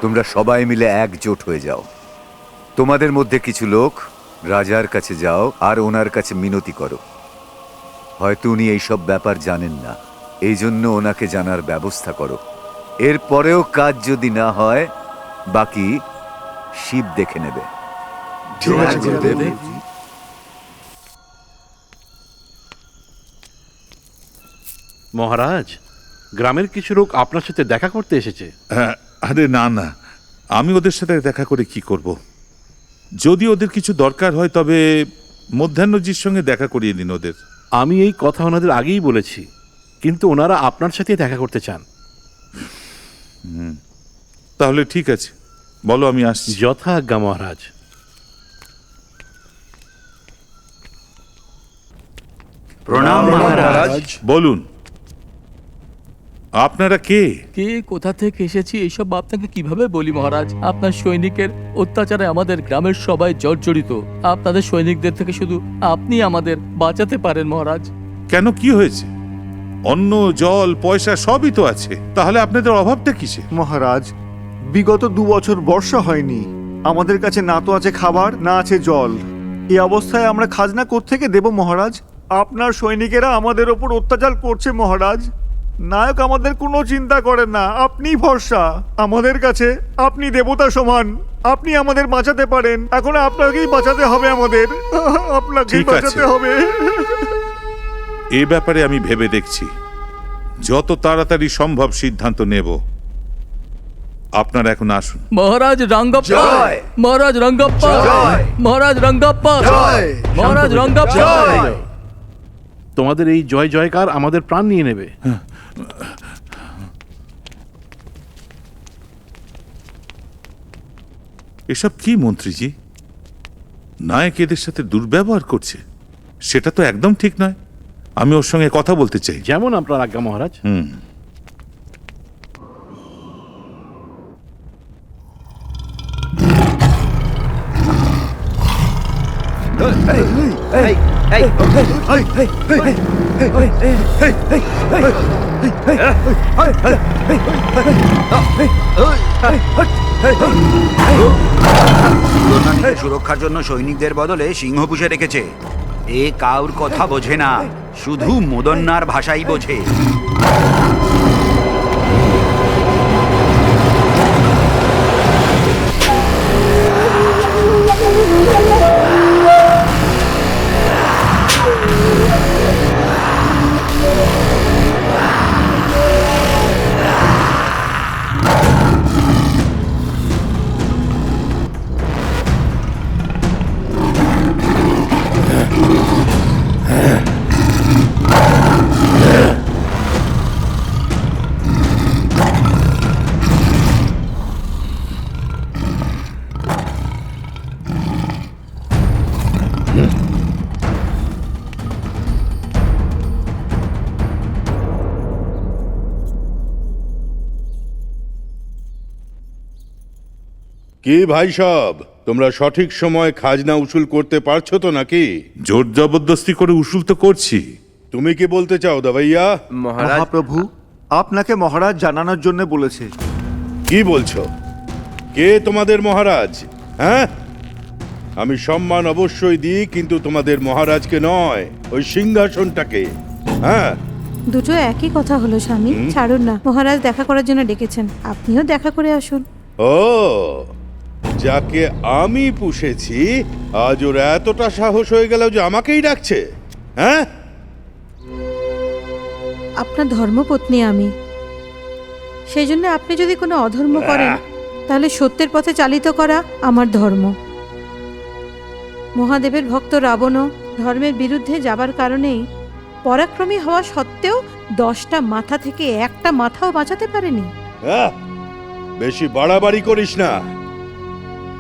তোমরা সবাই মিলে একজোট হয়ে যাও। তোমাদের মধ্যে কিছু লোক রাজার কাছে যাও আর ওনার কাছে মিনতি করো। হয়তো উনি এইসব ব্যাপার জানেন না, এই জন্য ওনাকে জানার ব্যবস্থা করো। এরপরেও কাজ যদি না হয়, বাকি শিব দেখে নেবে। ঠিক আছে গুরুদেব। মহারাজ, গ্রামের কিছু লোক আপনার সাথে দেখা করতে এসেছে। হ্যাঁ, আরে না না, আমি ওদের সাথে দেখা করে কি করব? যদি ওদের কিছু দরকার হয় তবে মধ্যাহ্নজির সঙ্গে দেখা করিয়ে দিন ওদের। আমি এই কথা ওনাদের আগেই বলেছি, কিন্তু ওনারা আপনার সাথে দেখা করতে চান। তাহলে ঠিক আছে, বলো, আমি আসছি। যথা আজ্ঞা মহারাজ। প্রণাম মহারাজ। বলুন, আপনারা কে? কে কোথা থেকে এসেছি এইসব আপনাকে কিভাবে বলি মহারাজ? আপনার সৈনিকের অত্যাচারে আমাদের গ্রামের সবাই জর্জরিত। আপনাদের সৈনিকদের থেকে শুধু আপনি আমাদের বাঁচাতে পারেন মহারাজ। কেন, কি হয়েছে? অন্ন, জল, পয়সা সবই তো আছে, তাহলে আপনাদের অভাবটা কিসে? মহারাজ, বিগত 2 বছর বর্ষা হয়নি, আমাদের কাছে না তো আছে খাবার, না আছে জল। এই অবস্থায় আমরা খাজনা কোত্থেকে দেব মহারাজ? আপনার সৈনিকেরা আমাদের ওপর অত্যাচার করছে মহারাজ। নায়ক আমাদের কোনো চিন্তা করেন না, আপনিই ভরসা আমাদের কাছে। আপনি দেবতা সমান, আপনি আমাদের বাঁচাতে পারেন। এখন আপনাকেই বাঁচাতে হবে আমাদের, আপনাকেই ঠিক আছে। বাঁচাতে হবে। এ ব্যাপারে আমি ভেবে দেখছি, যত তাড়াতাড়ি সম্ভব সিদ্ধান্ত নেব। আপনারা এখন আসুন। মহারাজ রঙ্গপ্পা, জয়! মহারাজ রঙ্গপ্পা, জয়! মহারাজ রঙ্গপ্পা, জয়! মহারাজ রঙ্গপ্পা। জয়! তোমাদের এই জয় জয়কার আমাদের প্রাণ নিয়ে নেবে। এসব কি মন্ত্রীজি? নায়ক এদের সাথে দুর্ব্যবহার করছে, সেটা তো একদম ঠিক নয়। আমি ওর সঙ্গে কথা বলতে চাই। যেমন আপনার আজ্ঞা মহারাজ। মুদন্নাকে সুরক্ষার জন্য সৈনিকদের বদলে সিংহ পুষে রেখেছে। এ কাউর কথা বোঝে না, শুধু মুদন্নার ভাষাই বোঝে। কি ভাই সব, তোমরা সঠিক সময় খাজনা উসুল করতে পারছো তো নাকি? জোর জবরদস্তি করে উসুল তো করছি। তুমি কি বলতে চাও দাবাইয়া? মহাপ্রভু, আপনাকে মহারাজ জানানোর জন্য বলেছে। কি বলছো? কে তোমাদের মহারাজ? হ্যাঁ, আমি সম্মান অবশ্যই দিই, কিন্তু তোমাদের মহারাজকে নয়, ওই সিংহাসনটাকে। হ্যাঁ, দুটো একই কথা হলো স্বামী, ছাড়ুন না। মহারাজ দেখা করার জন্য ডেকেছেন, আপনিও দেখা করে আসুন। ও, যাকে আমি পুষেছি আজ ওর এতটা সাহস হয়ে গেল যে আমাকেই ডাকছে? হ্যাঁ, আপনার ধর্মপত্নী আমি, সেই জন্য আপনি যদি কোনো অধর্ম করেন তাহলে সত্যের পথে চালিত করা আমার ধর্ম। মহাদেবের ভক্ত রাবণও ধর্মের বিরুদ্ধে যাবার কারণেই পরাক্রমী হওয়া সত্ত্বেও 10টা মাথা থেকে একটা মাথাও বাঁচাতে পারেনি। বেশি বাড়াবাড়ি করিস না।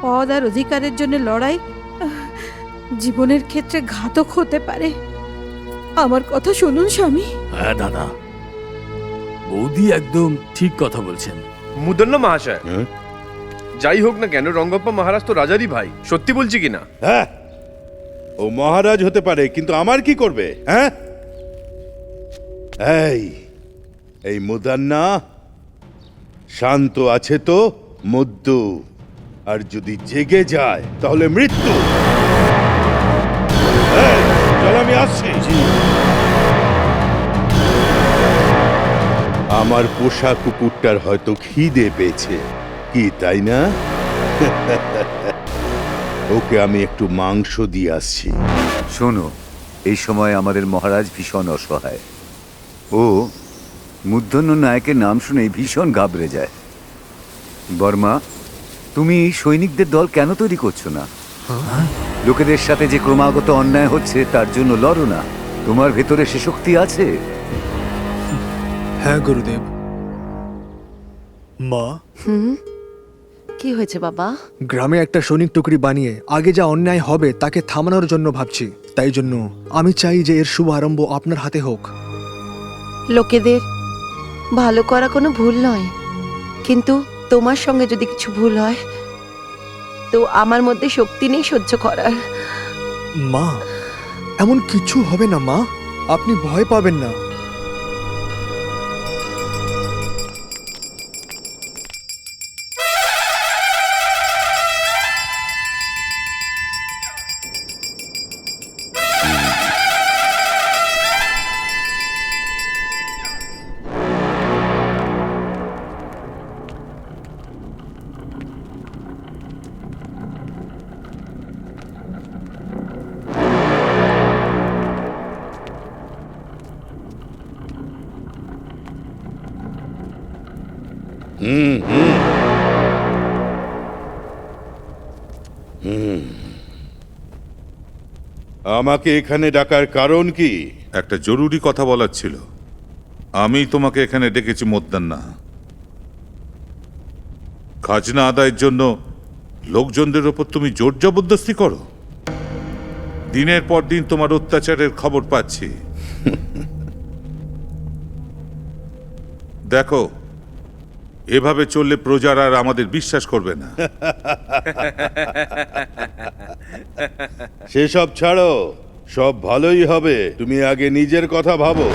পদ আর অধিকারের জন্য লড়াই জীবনের ক্ষেত্রে ঘাতক হতে পারে। আমার কথা শুনুন স্বামী। হ্যাঁ দাদা, বৌদি একদম ঠিক কথা বলছেন। মুদন্ন মহাশয়, যাই হোক না কেন, রঙ্গপ্পা মহারাজ তো রাজারই ভাই, সত্যি বলছি কিনা? হ্যাঁ, ও মহারাজ হতে পারে, কিন্তু আমার কি করবে? হ্যাঁ, এই মুদান্না শান্ত আছে তো মুদ্দু, আর যদি জেগে যায় তাহলে মৃত্যু। চল, আমি আসছি। আমার পোষা কুকুরটার হয়তো খিদে পেয়েছে, কি তাই না? ওকে আমি একটু মাংস দিয়ে আসছি। শোনো, এই সময় আমাদের মহারাজ ভীষণ অসহায়। ও মুদ্ধন্য নায়কের নাম শুনেই ভীষণ ঘাবড়ে যায়। বর্মা, তুমি সৈনিকদের দল কেন তৈরি করছো না? লোকেদের সাথে যে ক্রমাগত অন্যায় হচ্ছে তার জন্য লড়ো না। তোমার ভেতরে সে শক্তি আছে। হ্যাঁ গুরুদেব। মা, কি হয়েছে বাবা? গ্রামে একটা সৈনিক টুকরি বানিয়ে আগে যা অন্যায় হবে তাকে থামানোর জন্য ভাবছি। তাই জন্য আমি চাই যে এর শুভ আরম্ভ আপনার হাতে হোক। লোকেদের ভালো করা কোনো ভুল নয়, কিন্তু তোমার সঙ্গে যদি কিছু ভুল হয় তো আমার মধ্যে শক্তি নেই সহ্য করার। মা, এমন কিছু হবে না মা, আপনি ভয় পাবেন না। আমাকে এখানে ডাকার কারণ কি? একটা জরুরি কথা বলার ছিল। আমি তোমাকে এখানে ডেকেছি মোদ্দান্না। খাজনা আদায়ের জন্য লোকজনদের ওপর তুমি জোর জবরদস্তি করো। দিনের পর দিন তোমার অত্যাচারের খবর পাচ্ছি। দেখো, এভাবে চললে প্রজারা আর আমাদের বিশ্বাস করবে না। সেসব ছাড়ো, সব ভালোই হবে। তুমি আগে নিজের কথা ভাবো।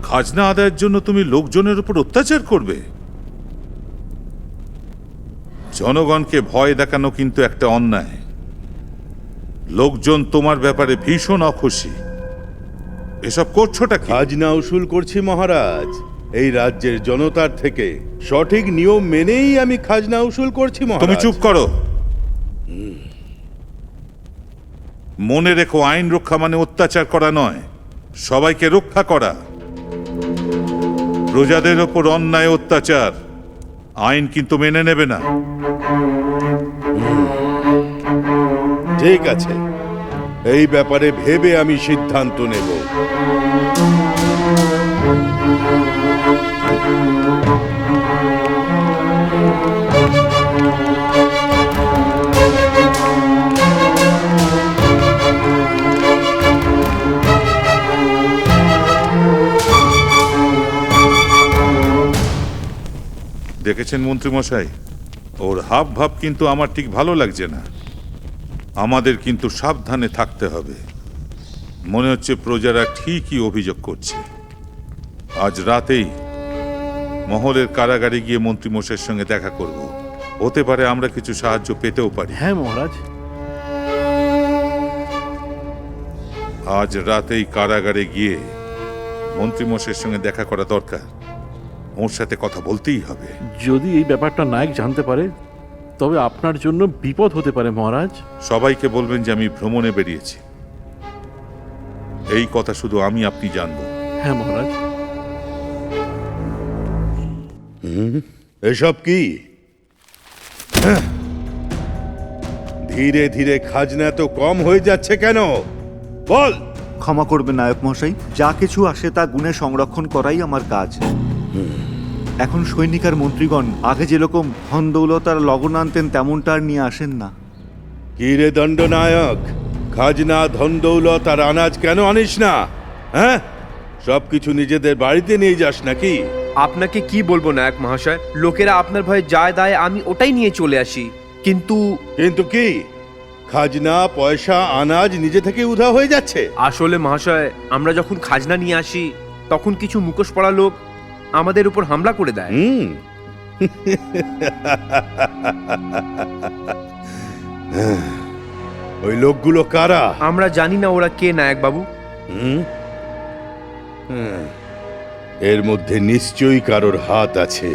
খাজনা আদায়ের জন্য তুমি লোকজনের উপর অত্যাচার করবে? জনগণকে ভয় দেখানো কিন্তু একটা অন্যায়। লোকজন তোমার ব্যাপারে ভীষণ অখুশি। এসব করছোটা কি? খাজনা উসুল করছি মহারাজ, এই রাজ্যের জনতার থেকে। সঠিক নিয়ম মেনেই আমি খাজনা উসুল করছি মহারাজ। তুমি চুপ করো। মনে রেখো, আইন রক্ষা মানে অত্যাচার করা নয়, সবাইকে রক্ষা করা। প্রজাদের ওপর অন্যায় অত্যাচার আইন কিন্তু মেনে নেবে না। ঠিক আছে, এই ব্যাপারে ভেবে আমি সিদ্ধান্ত নেব। দেখেছেন মন্ত্রীমশাই, ওর হাব ভাব কিন্তু আমার ঠিক ভালো লাগছে না। আমাদের কিন্তু সাবধানে থাকতে হবে। মনে হচ্ছে প্রজারা ঠিকই অভিযোগ করছে। আজ রাতেই মহলের কারাগারে গিয়ে মন্ত্রীমশাইয়ের সঙ্গে দেখা করব। হতে পারে আমরা কিছু সাহায্য পেতেও পারি। হ্যাঁ মহারাজ। আজ রাতেই কারাগারে গিয়ে মন্ত্রীমশাইয়ের সঙ্গে দেখা করা দরকার। ওর সাথে কথা বলতেই হবে। যদি এই ব্যাপারটা নায়ক জানতে পারে তবে আপনার জন্য বিপদ হতে পারে মহারাজ। সবাইকে বলবেন যে আমি ভ্রমণে বেরিয়েছি। এই কথা শুধু আমি আপনি জানবো। হ্যাঁ মহারাজ। এসব কি? ধীরে ধীরে খাজনা তো কম হয়ে যাচ্ছে কেন? বল। ক্ষমা করবেন নায়ক মহাশয়, যা কিছু আসে তা গুণে সংরক্ষণ করাই আমার কাজ। এখন সৈনিক আর মন্ত্রীগণ আগে যেরকম ধন দৌলত আর লগন আনতেন তেমনটা আর নিয়ে আসেন না। কি রে দণ্ডনায়ক, খাজনা ধন দৌলত আর আনাজ কেন আনিস না? হ্যাঁ, সবকিছু নিজেদের বাড়িতে নিয়ে যাস নাকি? আপনাকে কি বলবো নায়ক মহাশয়, লোকেরা আপনার ভয়ে যায় দায় আমি ওটাই নিয়ে চলে আসি। কিন্তু কিন্তু কি? খাজনা পয়সা আনাজ নিজে থেকে উধাও হয়ে যাচ্ছে। আসলে মহাশয়, আমরা যখন খাজনা নিয়ে আসি তখন কিছু মুখোশ পড়া লোক আমাদের উপর হামলা করে দেয়। ওই লোকগুলো কারা? আমরা জানি না ওরা কে নায়ক বাবু। এর মধ্যে নিশ্চয়ই কারোর হাত আছে।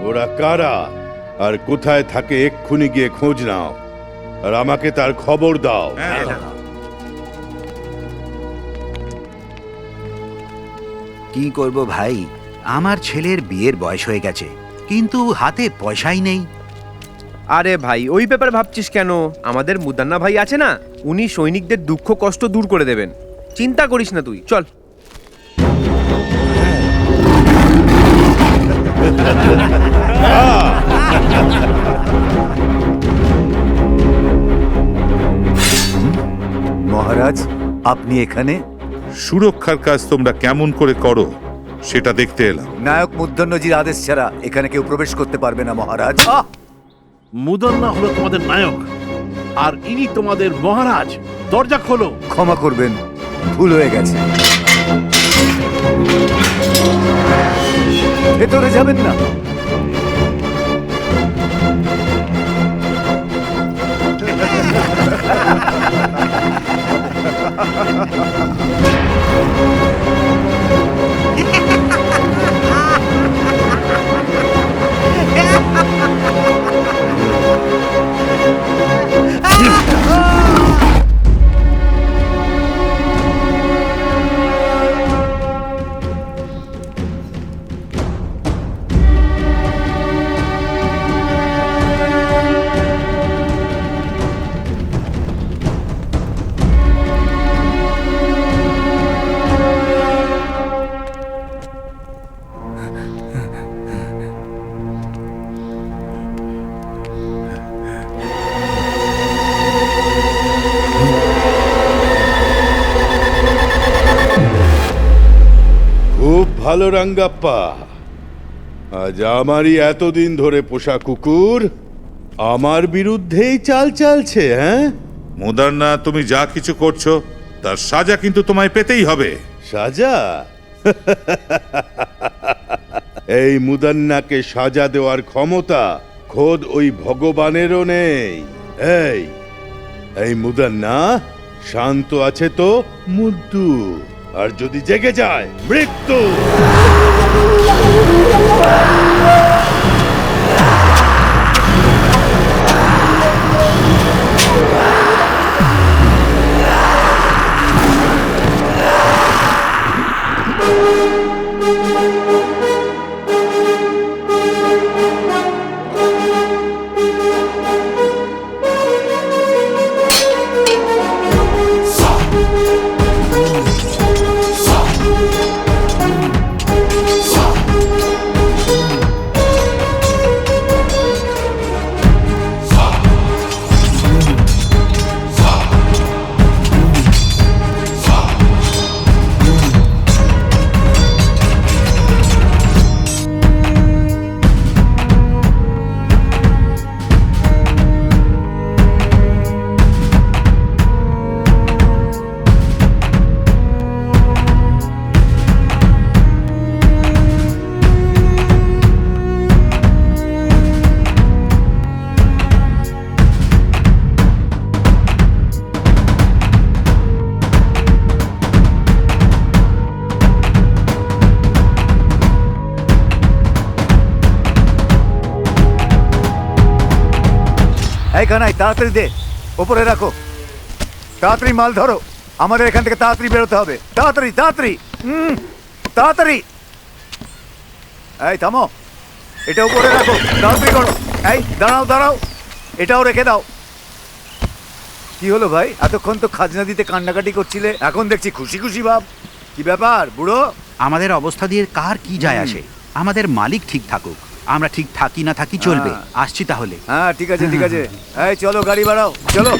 ওরা কারা আর কোথায় থাকে এক্ষুনি গিয়ে খোঁজ নাও আর আমাকে তার খবর দাও। কি করব ভাই, আমার ছেলের বিয়ের বয়স হয়ে গেছে, কিন্তু হাতে পয়সাই নেই। আরে ভাই, ওই ব্যাপারে ভাবছিস কেন? আমাদের মুদান্না ভাই আছে না, উনি সৈনিকদের দুঃখ কষ্ট দূর করে দেবেন। চিন্তা করিস না তুই, চল। মহারাজ, আপনি এখানে? সুরক্ষার কাজ তোমরা কেমন করে করো সেটা দেখতে এলাম। নায়ক মুদ্দন্নজির আদেশ ছাড়া এখানে কেউ প্রবেশ করতে পারবে না মহারাজ। মুদন্না হলো তোমাদের নায়ক আর ইনি তোমাদের মহারাজ। দরজা খোলো। ক্ষমা করবেন, ভুল হয়ে গেছে। ভেতরে যাবেন না। ভালো রাঙ্গাপ্পা, আজ আমারই এতদিন ধরে পোষা কুকুর আমার বিরুদ্ধেই চাল চালছে। হ্যাঁ মুদান্না, তুমি যা কিছু করছো তার সাজা কিন্তু তোমায় পেতেই হবে। সাজা? এই মুদান্নাকে সাজা দেওয়ার ক্ষমতা খোদ ওই ভগবানেরও নেই। এই মুদান্না শান্ত আছে তো মৃত্যু, আর যদি জেগে যায় মৃত্যু। এই কানাই, তাড়াতাড়ি দে, ওপরে রাখো, তাড়াতাড়ি মাল ধরো, আমাদের এখান থেকে তাড়াতাড়ি বেরোতে হবে, তাড়াতাড়ি তাড়াতাড়ি, তাড়াতাড়ি। এই থামো, এটা উপরে রাখো, তাড়াতাড়ি করো। এই দাঁড়াও দাঁড়াও, এটাও রেখে দাও। কি হলো ভাই, এতক্ষণ তো খাজনা দিতে কান্নাকাটি করছিলে, এখন দেখছি খুশি খুশি ভাব, কি ব্যাপার বুড়ো? আমাদের অবস্থা দিয়ে কার কি যায় আসে? আমাদের মালিক ঠিক থাকুক, আমরা ঠিক থাকি না থাকি চলবে। আসছি তাহলে। হ্যাঁ ঠিক আছে ঠিক আছে, এই চলো গাড়ি বাড়াও, চলো।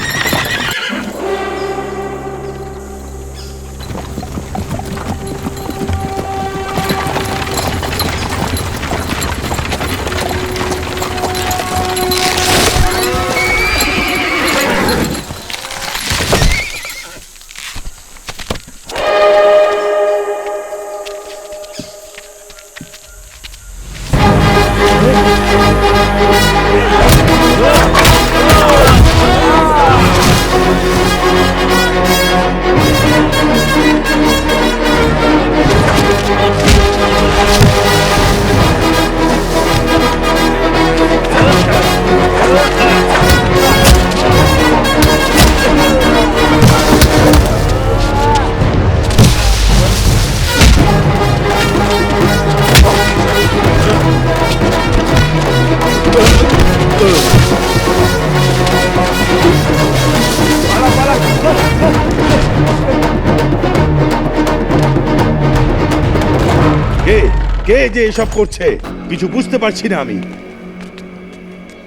কে যে এসব করছে কিছু বুঝতে পারছি না আমি।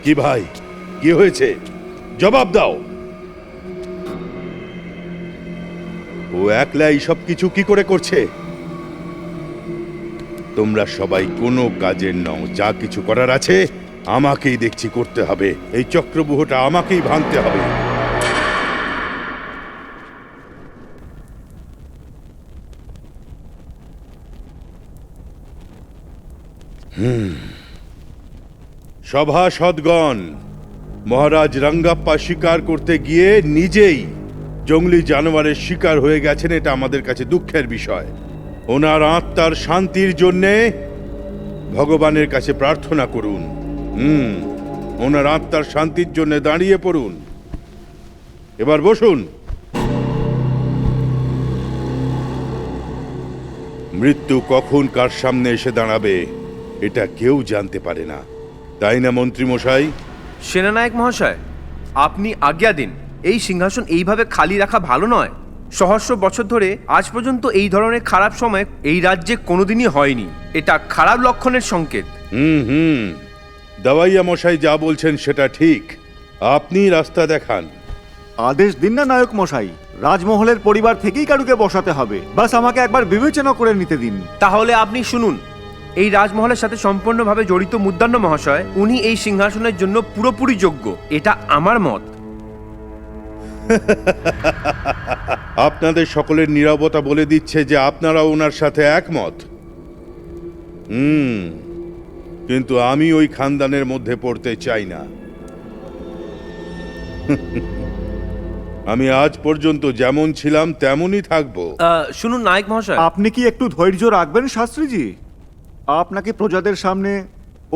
কি ভাই, কি হয়েছে? জবাব দাও। ও একলা এইসব কিছু কি করে করছে? তোমরা সবাই কোনো কাজের নও, যা কিছু করার আছে আমাকেই দেখছি করতে হবে। এই চক্রব্যূহটা আমাকেই ভাঙতে হবে। সভাসদগণ, মহারাজ রাঙ্গাপ্পা শিকার করতে গিয়ে নিজেই জঙ্গলি জানোয়ারের শিকার হয়ে গেছেন, এটা আমাদের কাছে দুঃখের বিষয়। ওনার আত্মার শান্তির জন্যে ভগবানের কাছে প্রার্থনা করুন। ওনার আত্মার শান্তির জন্য দাঁড়িয়ে পড়ুন। এবার বসুন। মৃত্যু কখন কার সামনে এসে দাঁড়াবে এটা কেউ জানতে পারে না, তাই না মন্ত্রী মশাই? সেনানায়ক মহাশয়, আপনি আজ্ঞা দিন। এই সিংহাসন এইভাবে খালি রাখা ভালো নয়। সহস্র বছর ধরে আজ পর্যন্ত এই ধরনের খারাপ সময় এই রাজ্যে কোনোদিনই হয়নি। এটা খারাপ লক্ষণের সংকেত। দাওয়াইয়া মশাই যা বলছেন সেটা ঠিক। আপনি রাস্তা দেখান। আদেশ দিন না নায়ক মশাই, রাজমহলের পরিবার থেকেই কারুকে বসাতে হবে। বাস আমাকে একবার বিবেচনা করে নিতে দিন। তাহলে আপনি শুনুন, এই রাজমহলের সাথে সম্পূর্ণভাবে জড়িত মুদ্রান্ন মহাশয়, উনি এই সিংহাসনের জন্য পুরোপুরি যোগ্য, এটা আমার মত। আপনাদের সকলের নীরবতা বলে দিচ্ছে যে আপনারা ওনার সাথে একমত। কিন্তু আমি ওই খানদানের মধ্যে পড়তে চাই না। আমি আজ পর্যন্ত যেমন ছিলাম তেমনই থাকবো। শুনুন নায়ক মহাশয়, আপনি কি একটু ধৈর্য রাখবেন শাস্ত্রীজি? আপনাকে প্রজাদের সামনে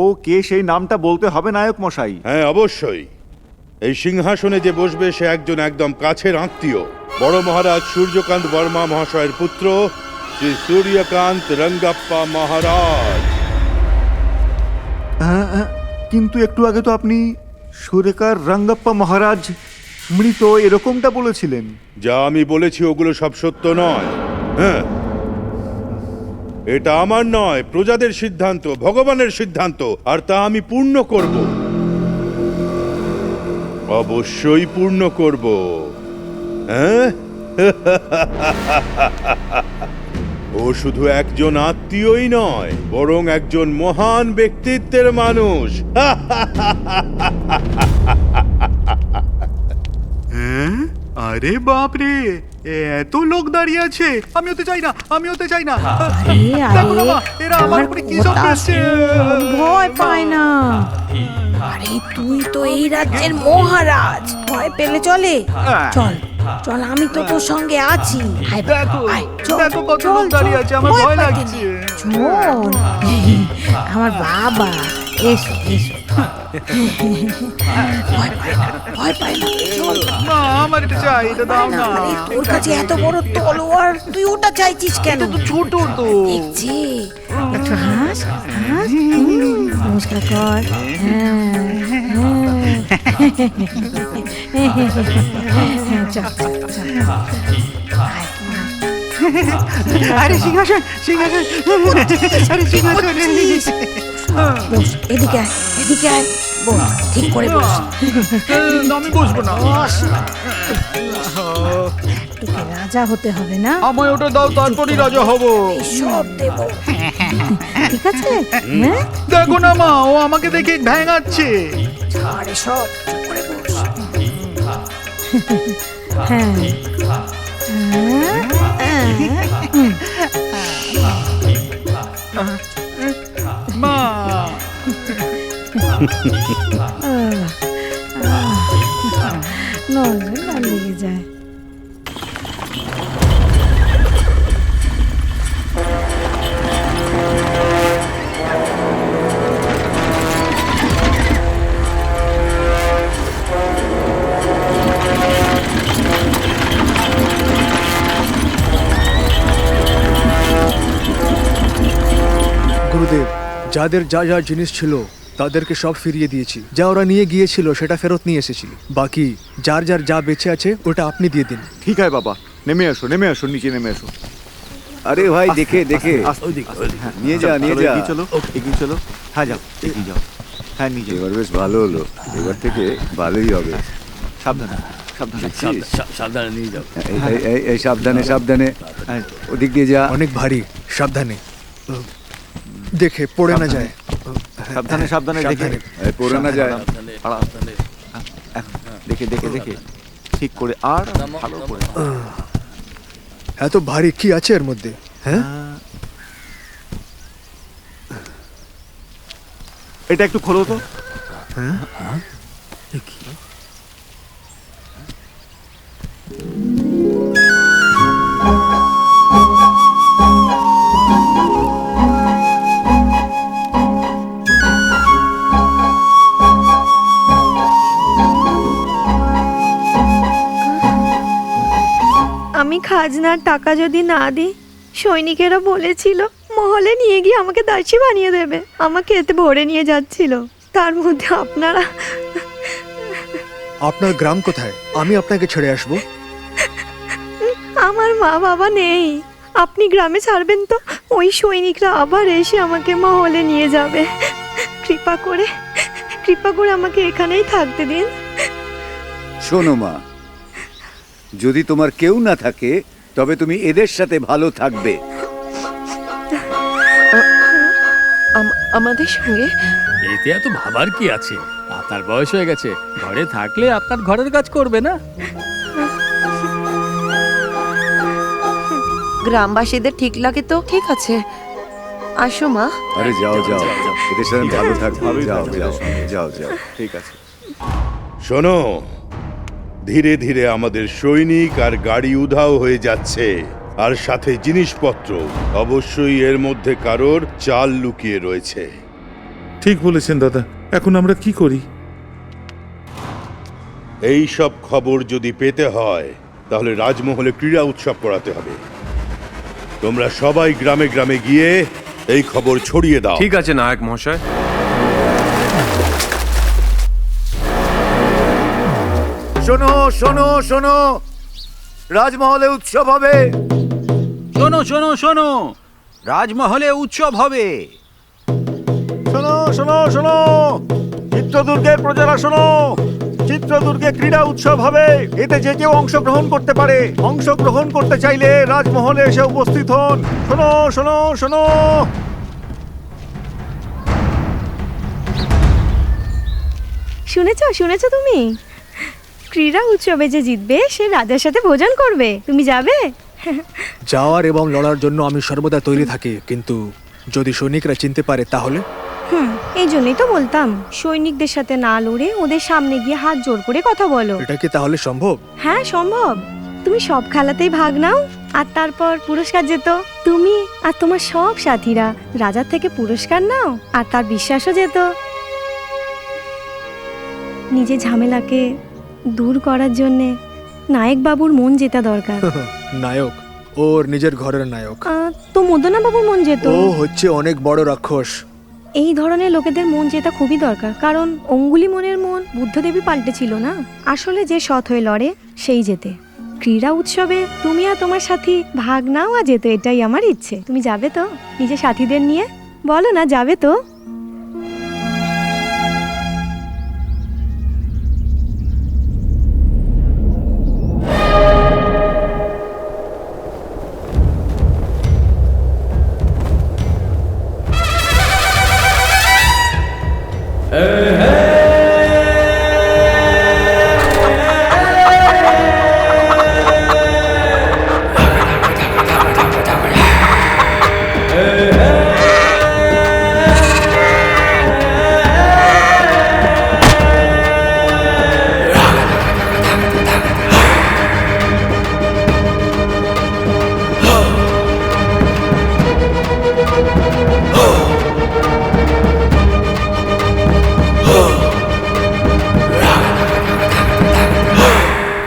ও কে সেই নামটা বলতে হবে নায়ক মশাই। হ্যাঁ, অবশ্যই। এই সিংহাসনে যে বসবে সে একজন একদম কাছের আত্মীয়, বড় মহারাজ সূর্যকান্ত বর্মা মহাশয়ের পুত্র শ্রী সূর্যকান্ত রঙ্গাপ্পা মহারাজ। কিন্তু একটু আগে তো আপনি সুরেকার রঙ্গাপ্পা মহারাজ মৃত এরকমটা বলেছিলেন। যা আমি বলেছি ওগুলো সব সত্য নয়। হ্যাঁ, এটা আমার নয়, প্রজাদের সিদ্ধান্ত, ভগবানের সিদ্ধান্ত, আর তা আমি পূর্ণ করব। অবশ্যই পূর্ণ করব। হ্যাঁ, ও শুধু একজন আত্মীয়ই নয়, বরং একজন মহান ব্যক্তিত্বের মানুষ। আরে বাপ রে, এত লোক দাঁড়িয়ে আছে। আমি হতে চাই না, আমি হতে চাই না। দেখো না মা, এরা আমার উপরে কি সব করছে। ভয় পায় না। আরে তুই তো এই রাজ্যের মহারাজ, ভয় পেলে চলে? চল চল, আমি তো তোর সঙ্গে আছি। আয়, দেখো আয়, চল, দেখো কত চল, লোক দাঁড়িয়ে চল, আছে, আমার ভয় পাইতে লাগছে। নেই। চল, আমার বাবা, এসো এসো। ভয় পায় না, ভয় পায় না, চল। মা, আমার এটা চাই, এটা দাও না। আরে তোর কাছে এত বড় তলোয়ার, তুই ওটা চাইছিস কেন? এটা তো ছোট তো। দেখছি, একটু হাস হাস, নমস্কার কর। চল চল চল। আরে সিংহাসন, সিংহাসন, আরে সিংহাসন। বস, এদিকে আয়, এদিকে আয়, বস, ঠিক করে বস। আমি বসবো না। তোকে রাজা হতে হবে না? আমায় ওটা দাও, তারপরই রাজা হব। সব দেব। ঠিক আছে? হ্যাঁ, দেখো না মা, ও আমাকে দেখে ভেঙাচ্ছে। আরে সব চুপ করে বস। হ্যাঁ। মা, নজর না লেগে যায়। গুরুদেব, যাদের যা যা জিনিস ছিল তাদেরকে সব ফিরিয়ে দিয়েছি। যা ওরা নিয়ে গিয়েছিল সেটা ফেরত নিয়ে এসেছি। বাকি যার যার যা বেঁচে আছে ওটা আপনি দিয়ে দিন। ঠিক আছে বাবা, নেমে আসো, নেমে আসো, নিচে নেমে আসো। আরে ভাই, দেখে দেখে নিয়ে যা, নিয়ে যা। চলো এগিয়ে চলো। হ্যাঁ যাও, এগিয়ে যাও। হ্যাঁ নিজে এবার বেশ ভালো হলো, এবার থেকে ভালোই হবে। সাবধানে, সাবধানে। সাবধানে নিয়ে যাও। এই সাবধানে, সাবধানে, হ্যাঁ, ওদিক দিয়ে যা। অনেক ভারী, সাবধানে দেখে পড়ে না যায়। সাবধানে, সাবধানে দেখে। এই পড়ে না যায়। দেখে দেখে দেখে ঠিক করে, আর ভালো করে। এত ভারী কি আছে এর মধ্যে? হ্যাঁ, এটা একটু খোলো তো। হ্যাঁ, আমি খাজনার টাকা যদি না দিই, সৈনিকেরা বলেছিল মহলে নিয়ে গিয়ে আমাকে দাসী বানিয়ে দেবে। আমাকে এতে ভরে নিয়ে যাচ্ছিল, তার মধ্যে আপনারা। আপনার গ্রাম কোথায়? আমি আপনাকে ছেড়ে আসবো। আমার মা বাবা নেই, আপনি গ্রামে ছাড়বেন তো ওই সৈনিকরা আবার এসে আমাকে মহলে নিয়ে যাবে। কৃপা করে আমাকে এখানেই থাকতে দিন। শোনো মা, যদি তোমার কেউ না থাকে তবে তুমি এদের সাথে ভালো থাকবে। আমাদের সঙ্গে? এতে এত ভাবার কি আছে? আপনার বয়স হয়ে গেছে, ঘরে থাকলে আপনার ঘরের কাজ করবে না? গ্রামবাসীদের ঠিক লাগে তো ঠিক আছে, আসো মা। আরে যাও যাও, এদের সাথে ভালো থাকবে। যাও যাও যাও যাও। ঠিক আছে। শোনো, ধীরে ধীরে আমাদের সৈনিক আর গাড়ি উধাও হয়ে যাচ্ছে, আর সাথে জিনিসপত্র। অবশ্যই এর মধ্যে কারোর চাল লুকিয়ে রয়েছে। ঠিক বলেছেন দাদা, এখন আমরা কি করি? এই সব খবর যদি পেতে হয় তাহলে রাজমহলে ক্রীড়া উৎসব করাতে হবে। তোমরা সবাই গ্রামে গ্রামে গিয়ে এই খবর ছড়িয়ে দাও। ঠিক আছে নায়ক মহাশয়। শোনো শোনো শোনো, রাজমহলে উৎসব হবে। শোনো শোনো শোনো, রাজমহলে উৎসব হবে। শোনো শোনো শোনো, চিত্রদুর্গের প্রজারা শোনো, চিত্রদুর্গে ক্রীড়া উৎসব হবে। এতে যে কেউ অংশগ্রহণ করতে পারে। অংশগ্রহণ করতে চাইলে রাজমহলে এসে উপস্থিত হন। শোনো শোনো শোনো। শুনেছো শুনেছো তুমি? ক্রীড়া উৎসবে যে জিতবে সে রাজার সাথে ভোজন করবে। তুমি যাবে? যাওয়ার এবং লড়ার জন্য আমি সর্বদা তৈরি থাকি, কিন্তু যদি সৈনিকরা চিনতে পারে তাহলে? এই জন্যই তো বলতাম, সৈনিকদের সাথে না লড়ে ওদের সামনে গিয়ে হাত জোর করে কথা বলো। এটা কি তাহলে সম্ভব? হ্যাঁ সম্ভব। তুমি সব খেলাতেই ভাগ নাও, আর তারপর পুরস্কার যেত। তুমি আর তোমার সব সাথীরা রাজার থেকে পুরস্কার নাও, আর তার বিশ্বাসও যেত। নিজের ঝামেলাকে দূর করার জন্যে নায়ক বাবুর মন জেতা দরকার। নায়ক? ওর নিজের ঘরের নায়ক। তো মদনা বাবুর মন যেত। ও হচ্ছে অনেক বড় রাক্ষস। এই ধরনের লোকেদের মন জেতা খুবই দরকার, কারণ অঙ্গুলি মনের মন বুদ্ধদেবী পাল্টেছিল না। আসলে যে সৎ হয়ে লড়ে সেই জেতে। ক্রীড়া উৎসবে তুমি আর তোমার সাথী ভাগ নাও আর যেত, এটাই আমার ইচ্ছে। তুমি যাবে তো নিজের সাথীদের নিয়ে? বলো না, যাবে তো?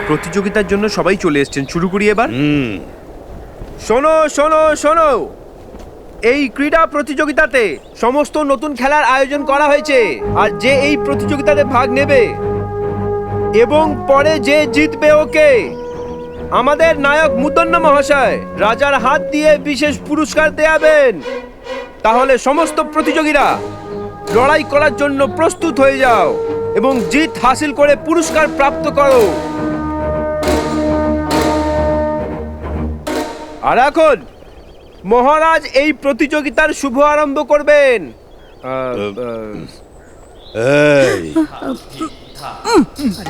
প্রতিযোগিতার জন্য সবাই চলে এসেছেন, শুরু করি এবার। শোনো শোনো শোনো, এই ক্রীড়া প্রতিযোগিতাতে সমস্ত নতুন খেলার আয়োজন করা হয়েছে, আর যে এই প্রতিযোগিতাতে ভাগ নেবে এবং পরে যে জিতবে ওকে আমাদের নায়ক মুদন্ন মহাশয় রাজার হাত দিয়ে বিশেষ পুরস্কার দেয়াবেন। তাহলে সমস্ত প্রতিযোগীরা লড়াই করার জন্য প্রস্তুত হয়ে যাও এবং জিত হাসিল করে পুরস্কার প্রাপ্ত করো। আর এখন মহারাজ এই প্রতিযোগিতার শুভ আরম্ভ করবেন।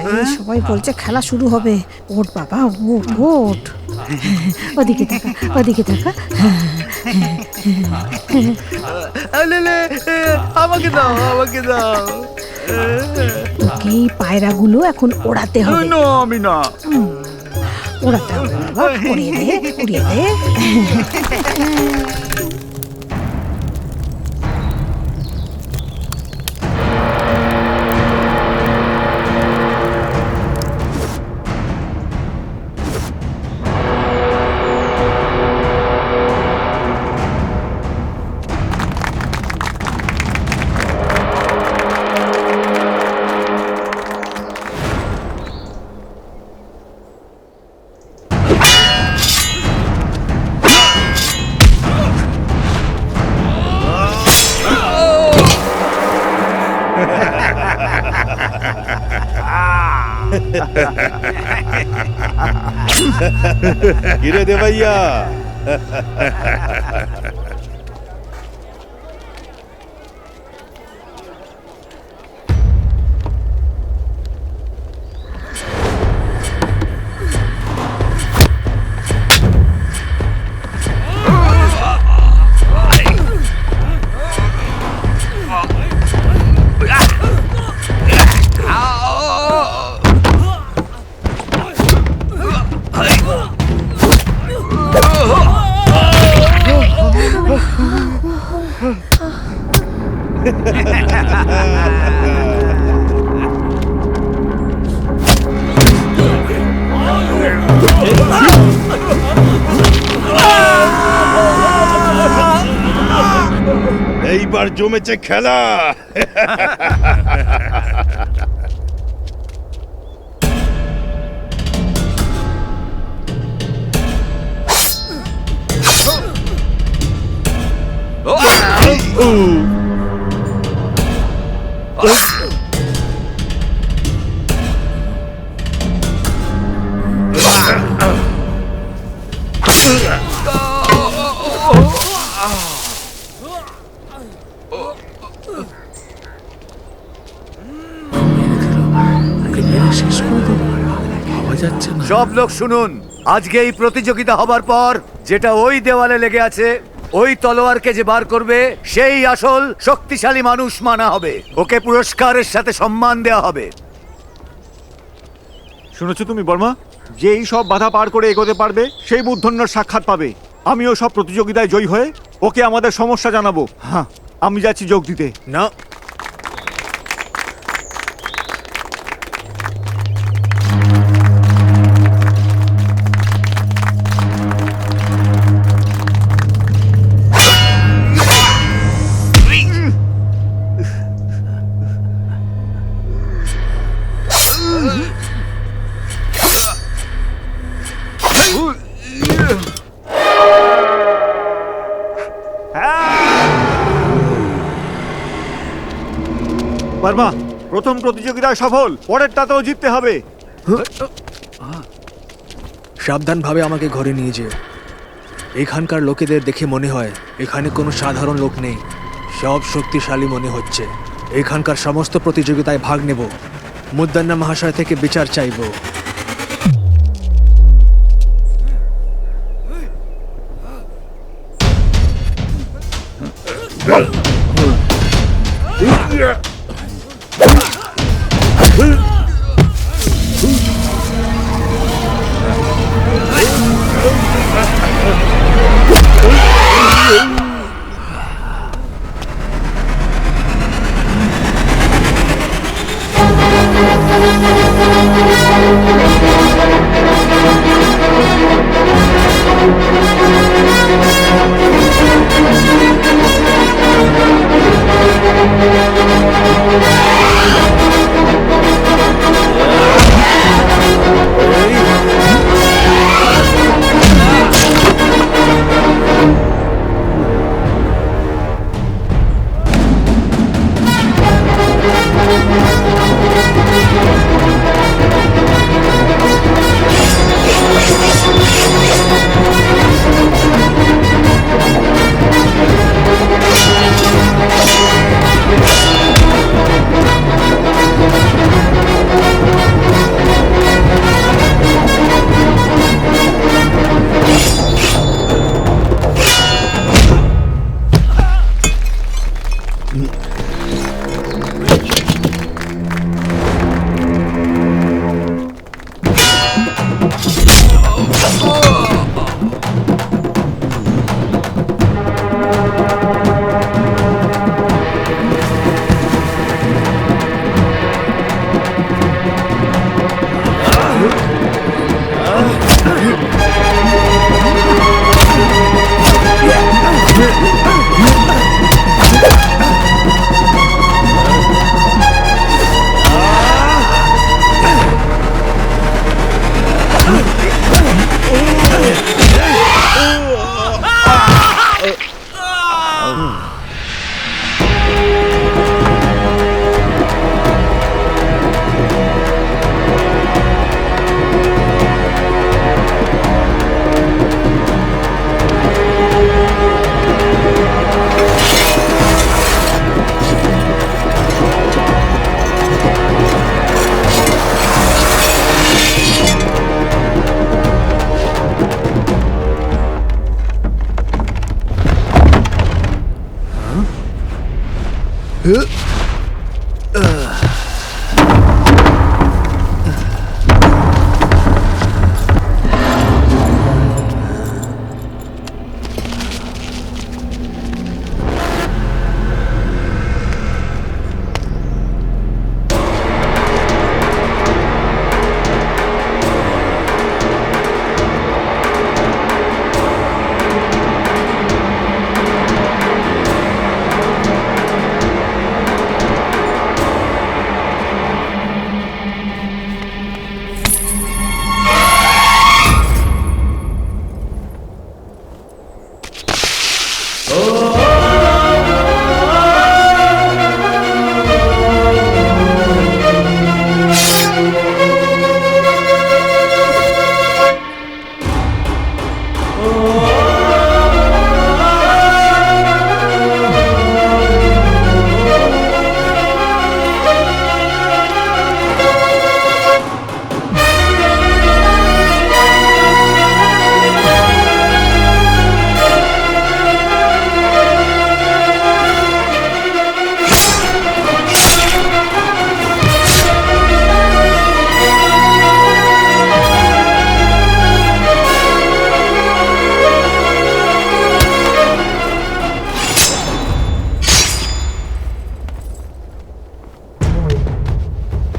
আরে সবাই বলছে খেলা শুরু হবে। ওঠ বাবা, ওঠ ওঠ। ওদিকে দেখা, ওদিকে দেখা। আমাকে দাও, আমাকে দাও। তোকে এই পায়রাগুলো এখন ওড়াতে হবে। না, আমি না। ওড়াতে হবে বাবা, উড়িয়ে দে, উড়িয়ে দে। কিরে দেবাইয়া, এইবার জমেছে খেলা। সব লোক শুনুন, আজকে এই প্রতিযোগিতা হবার পর যেটা ওই দেওয়ালে লেগে আছে, ওই তলোয়ারকে যে বার করবে সেই আসল শক্তিশালী মানুষ মানা হবে। ওকে পুরস্কারের সাথে সম্মান দেওয়া হবে। শুনেছো তুমি বর্মা? যে এই সব বাধা পার করে এগোতে পারবে সেই মূর্ধন্যর সাক্ষাৎ পাবে। আমিও সব প্রতিযোগিতায় জয়ী হয়ে ওকে আমাদের সমস্যা জানাবো। হ্যাঁ, আমি যাচ্ছি যোগ দিতে। না, বর্মা প্রথম প্রতিযোগিতায় সফল, পরেরটাতেও জিততে হবে। সাবধানভাবে আমাকে ঘরে নিয়ে যেও। এখানকার লোকেদের দেখে মনে হয় এখানে কোনো সাধারণ লোক নেই, সব শক্তিশালী মনে হচ্ছে। এখানকার সমস্ত প্রতিযোগিতায় ভাগ নেব, মুদ্দান্না মহাশয় থেকে বিচার চাইব।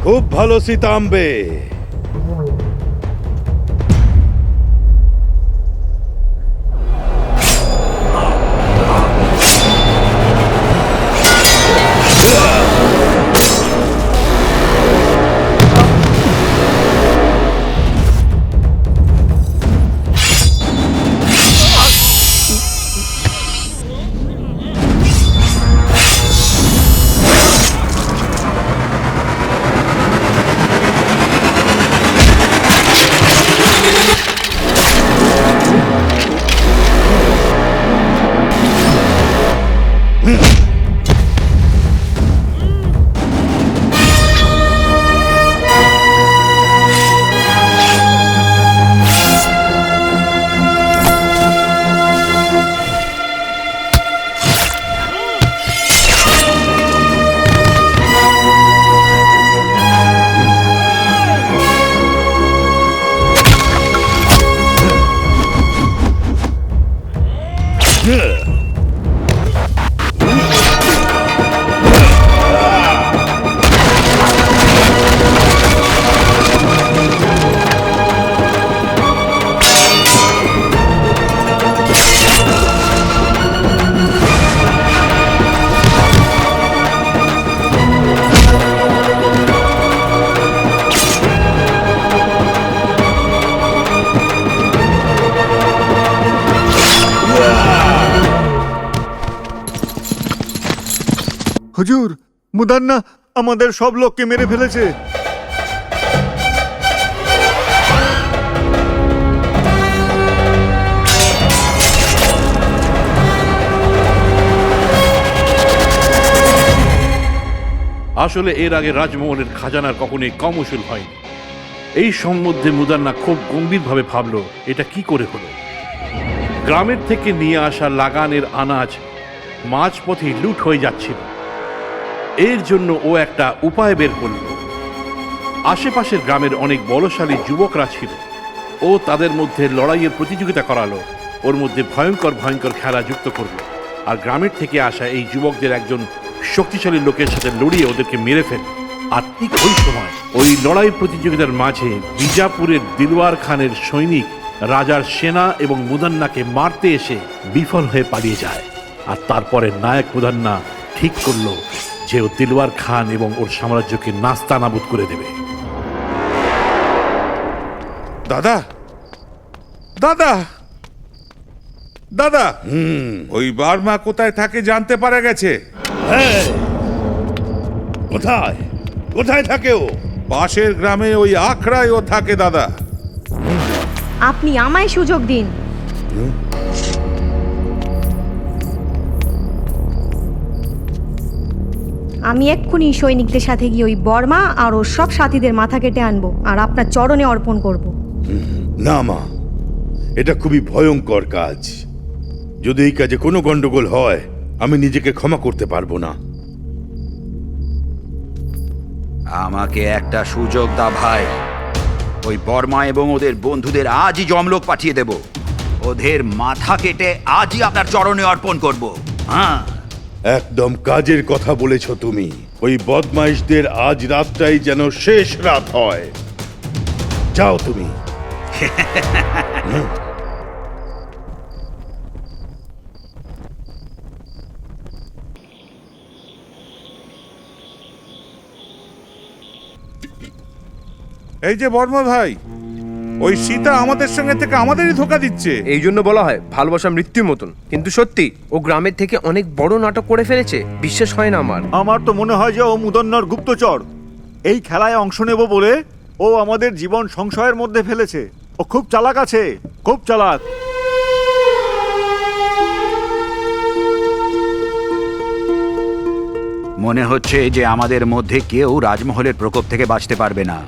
খুব ভালো সীতাম্বে। হুজুর, মুদান্না আমাদের সব লোককে মেরে ফেলেছে। আসলে এর আগে রাজমহলের খাজানার কখনোই কম উসুল হয়নি। এই সম্বন্ধে মুদান্না খুব গম্ভীরভাবে ভাবল, এটা কি করে হলো। গ্রামের থেকে নিয়ে আসা লাগানের আনাজ মাঝপথে লুট হয়ে যাচ্ছিল। এর জন্য ও একটা উপায় বের করল। আশেপাশের গ্রামের অনেক বলশালী যুবকরা ছিল, ও তাদের মধ্যে লড়াইয়ের প্রতিযোগিতা করালো। ওর মধ্যে ভয়ঙ্কর ভয়ঙ্কর খেলা যুক্ত করলো, আর গ্রামের থেকে আসা এই যুবকদের একজন শক্তিশালী লোকের সাথে লড়িয়ে ওদেরকে মেরে ফেল। আর ঠিক ওই সময় ওই লড়াই প্রতিযোগিতার মাঝে বিজাপুরের দিলওয়ার খানের সৈনিক রাজার সেনা এবং মুদান্নাকে মারতে এসে বিফল হয়ে পালিয়ে যায়। আর তারপরে নায়ক মুদান্না ঠিক করলো যে ও দিলওয়ার খান এবং ওর সাম্রাজ্যকে নাস্তানাবুদ করে দেবে। দাদা, দাদা, দাদা, ওই বার্মা কোথায় থাকে জানতে পারা গেছে? কোথায় কোথায় থাকে ও? পাশের গ্রামে ওই আখড়ায় ও থাকে দাদা। আপনি আমায় সুযোগ দিন। আমি এক্ষুনি সৈনিকদের সাথে গিয়ে ওই বর্মা আর ওর সব সাথীদের মাথা কেটে আনবো আর আপনার চরণে অর্পণ করব। না মা, এটা খুবই ভয়ঙ্কর কাজ। যদি এই কাজে কোনো গন্ডগোল হয় আমি নিজেকে ক্ষমা করতে পারবো না। আমাকে একটা সুযোগ দা ভাই। ওই বর্মা এবং ওদের বন্ধুদের আজই জমলোক পাঠিয়ে দেব। ওদের মাথা কেটে আজই আপনার চরণে অর্পণ করব। হ্যাঁ, একদম কাজের কথা বলেছ তুমি। ওই বদমাইশদের আজ রাতটাই যেন শেষ রাত হয়। যাও তুমি। এই যে বর্মা ভাই, ওই সীতা আমাদের সঙ্গে থেকে আমাদেরই ধোকা দিচ্ছে। এই জন্য বলা হয় ভালোবাসা মৃত্যুর মতন। কিন্তু সত্যি ও গ্রামের থেকে অনেক বড় নাটক করে ফেলেছে, বিশ্বাস হয় না আমার। আমার তো মনে হয় যে ও মুদন্নার গুপ্তচর। এই খেলায় অংশ নেব বলে ও আমাদের জীবন সংশয়ের মধ্যে ফেলেছে। ও খুব চালাক আছে, খুব চালাক। মনে হচ্ছে যে আমাদের মধ্যে কেউ রাজমহলের প্রকোপ থেকে বাঁচতে পারবে না।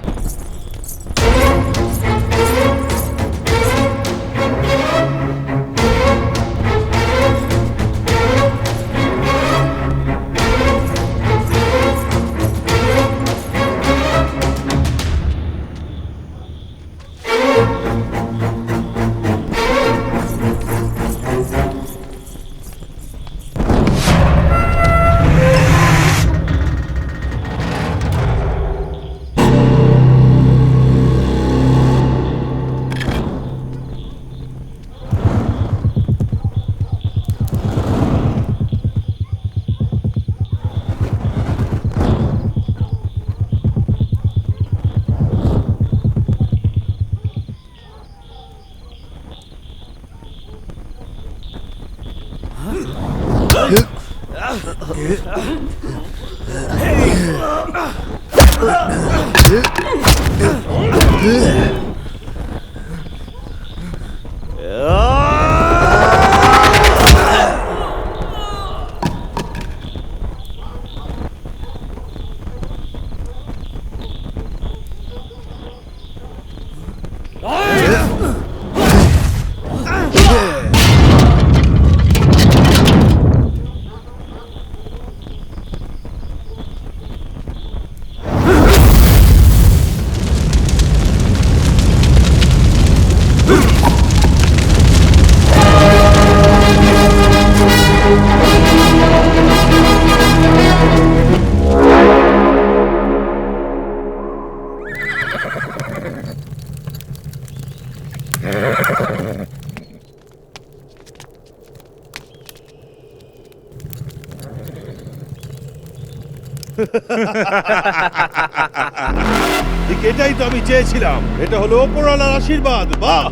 ঠিক এটাই তো আমি চেয়েছিলাম। এটা হলো ওপরওয়ালার আশীর্বাদ। বাহ,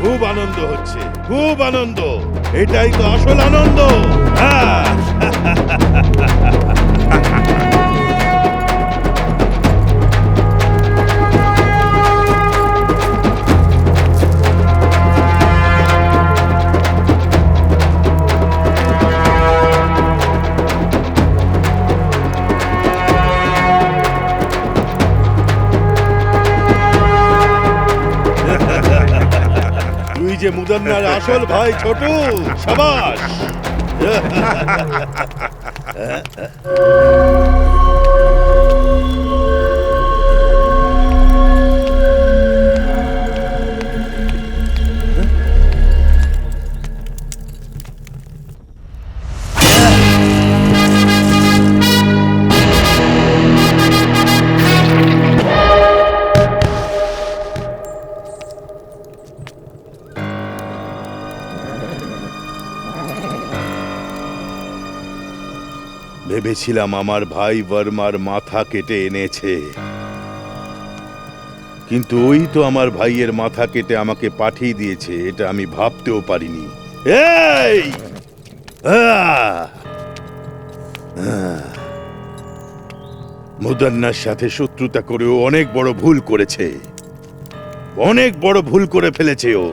খুব আনন্দ হচ্ছে, খুব আনন্দ। এটাই তো আসল আনন্দ। হ্যাঁ। তুই যে মুদন্নার আসল ভাই ছোটু, সাবাস। ভেবেছিলাম আমার ভাই বর্মার মাথা কেটে এনেছে, কিন্তু ওই তো আমার ভাইয়ের মাথা কেটে আমাকে পাঠিয়ে দিয়েছে। এটা আমি ভাবতেও পারিনি। এই মুদন্নার সাথে শত্রুতা করেও অনেক বড় ভুল করেছে, অনেক বড় ভুল করে ফেলেছে ও।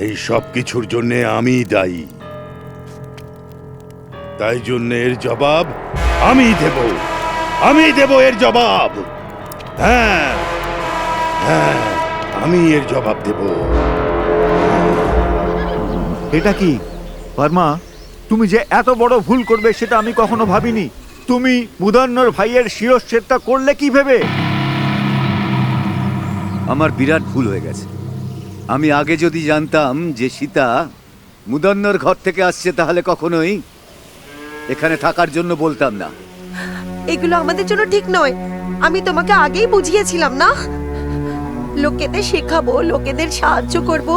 এই সব কিছুর জন্য আমি দায়ী। তাই জন্য এর জবাব আমি দেব, আমি দেব এর জবাব। হ্যাঁ হ্যাঁ, আমি এর জবাব দেব। এটা কি? বর্মা, তুমি যে এত বড় ভুল করবে সেটা আমি কখনো ভাবিনি। তুমি মুদন্নর ভাইয়ের শিরশ্ছেদটা করলে কি ভেবে? আমার বিরাট ভুল হয়ে গেছে। আমি আগে যদি জানতাম যে সীতা মুদন্নর ঘর থেকে আসছে তাহলে কখনোই এখানে থাকার জন্য বলতাম না। এগুলো আমাদের জন্য ঠিক নয়। আমি তোমাকে আগেই বুঝিয়েছিলাম না, লোকেদের শেখাবো, লোকেদের সাহায্য করব।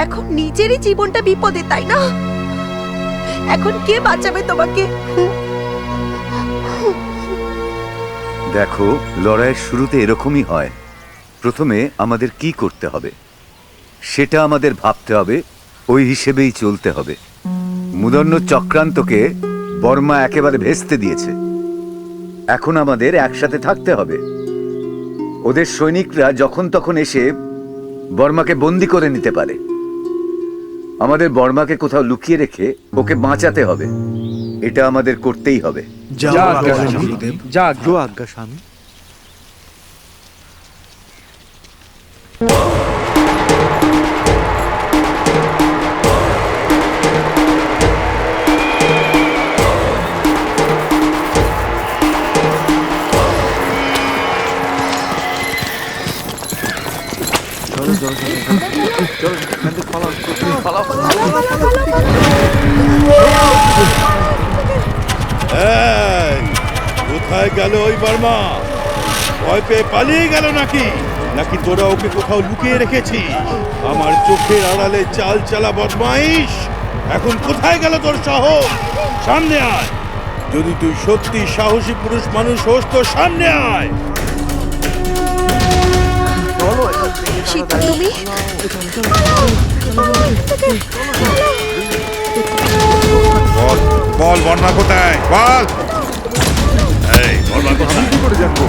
এখন নিজেরই জীবনটা বিপদে, তাই না? এখন কে বাঁচাবে তোমাকে? দেখো, লড়াইয়ের শুরুতে এরকমই হয়। প্রথমে আমাদের কি করতে হবে সেটা আমাদের ভাবতে হবে, ওই হিসেবেই চলতে হবে। মুদন্ন চক্রান্তকে বর্মা একেবারে ভেস্তে দিয়েছে। এখন আমাদের একসাথে থাকতে হবে। ওদের সৈনিকরা যখন তখন এসে বর্মাকে বন্দি করে নিতে পারে। আমাদের বর্মাকে কোথাও লুকিয়ে রেখে ওকে বাঁচাতে হবে। এটা আমাদের করতেই হবে। যা আজ্ঞা স্বামী। কোথায় গেল ওই বর্মা? ভয় পেয়ে পালিয়ে গেল নাকি? নাকি তোরা ওকে কোথাও লুকিয়ে রেখেছিস? আমার চোখের আড়ালে চাল চালা বদমাইশ! এখন কোথায় গেল তোর সাহস? সামনে আয়! যদি তুই সত্যি সাহসী পুরুষ মানুষ হোস তো সামনে আয়! সীতা, তুমি বল বল, বর্মা কোথায়? বল। এই বর্মা কোথায়? কি করে জানবো?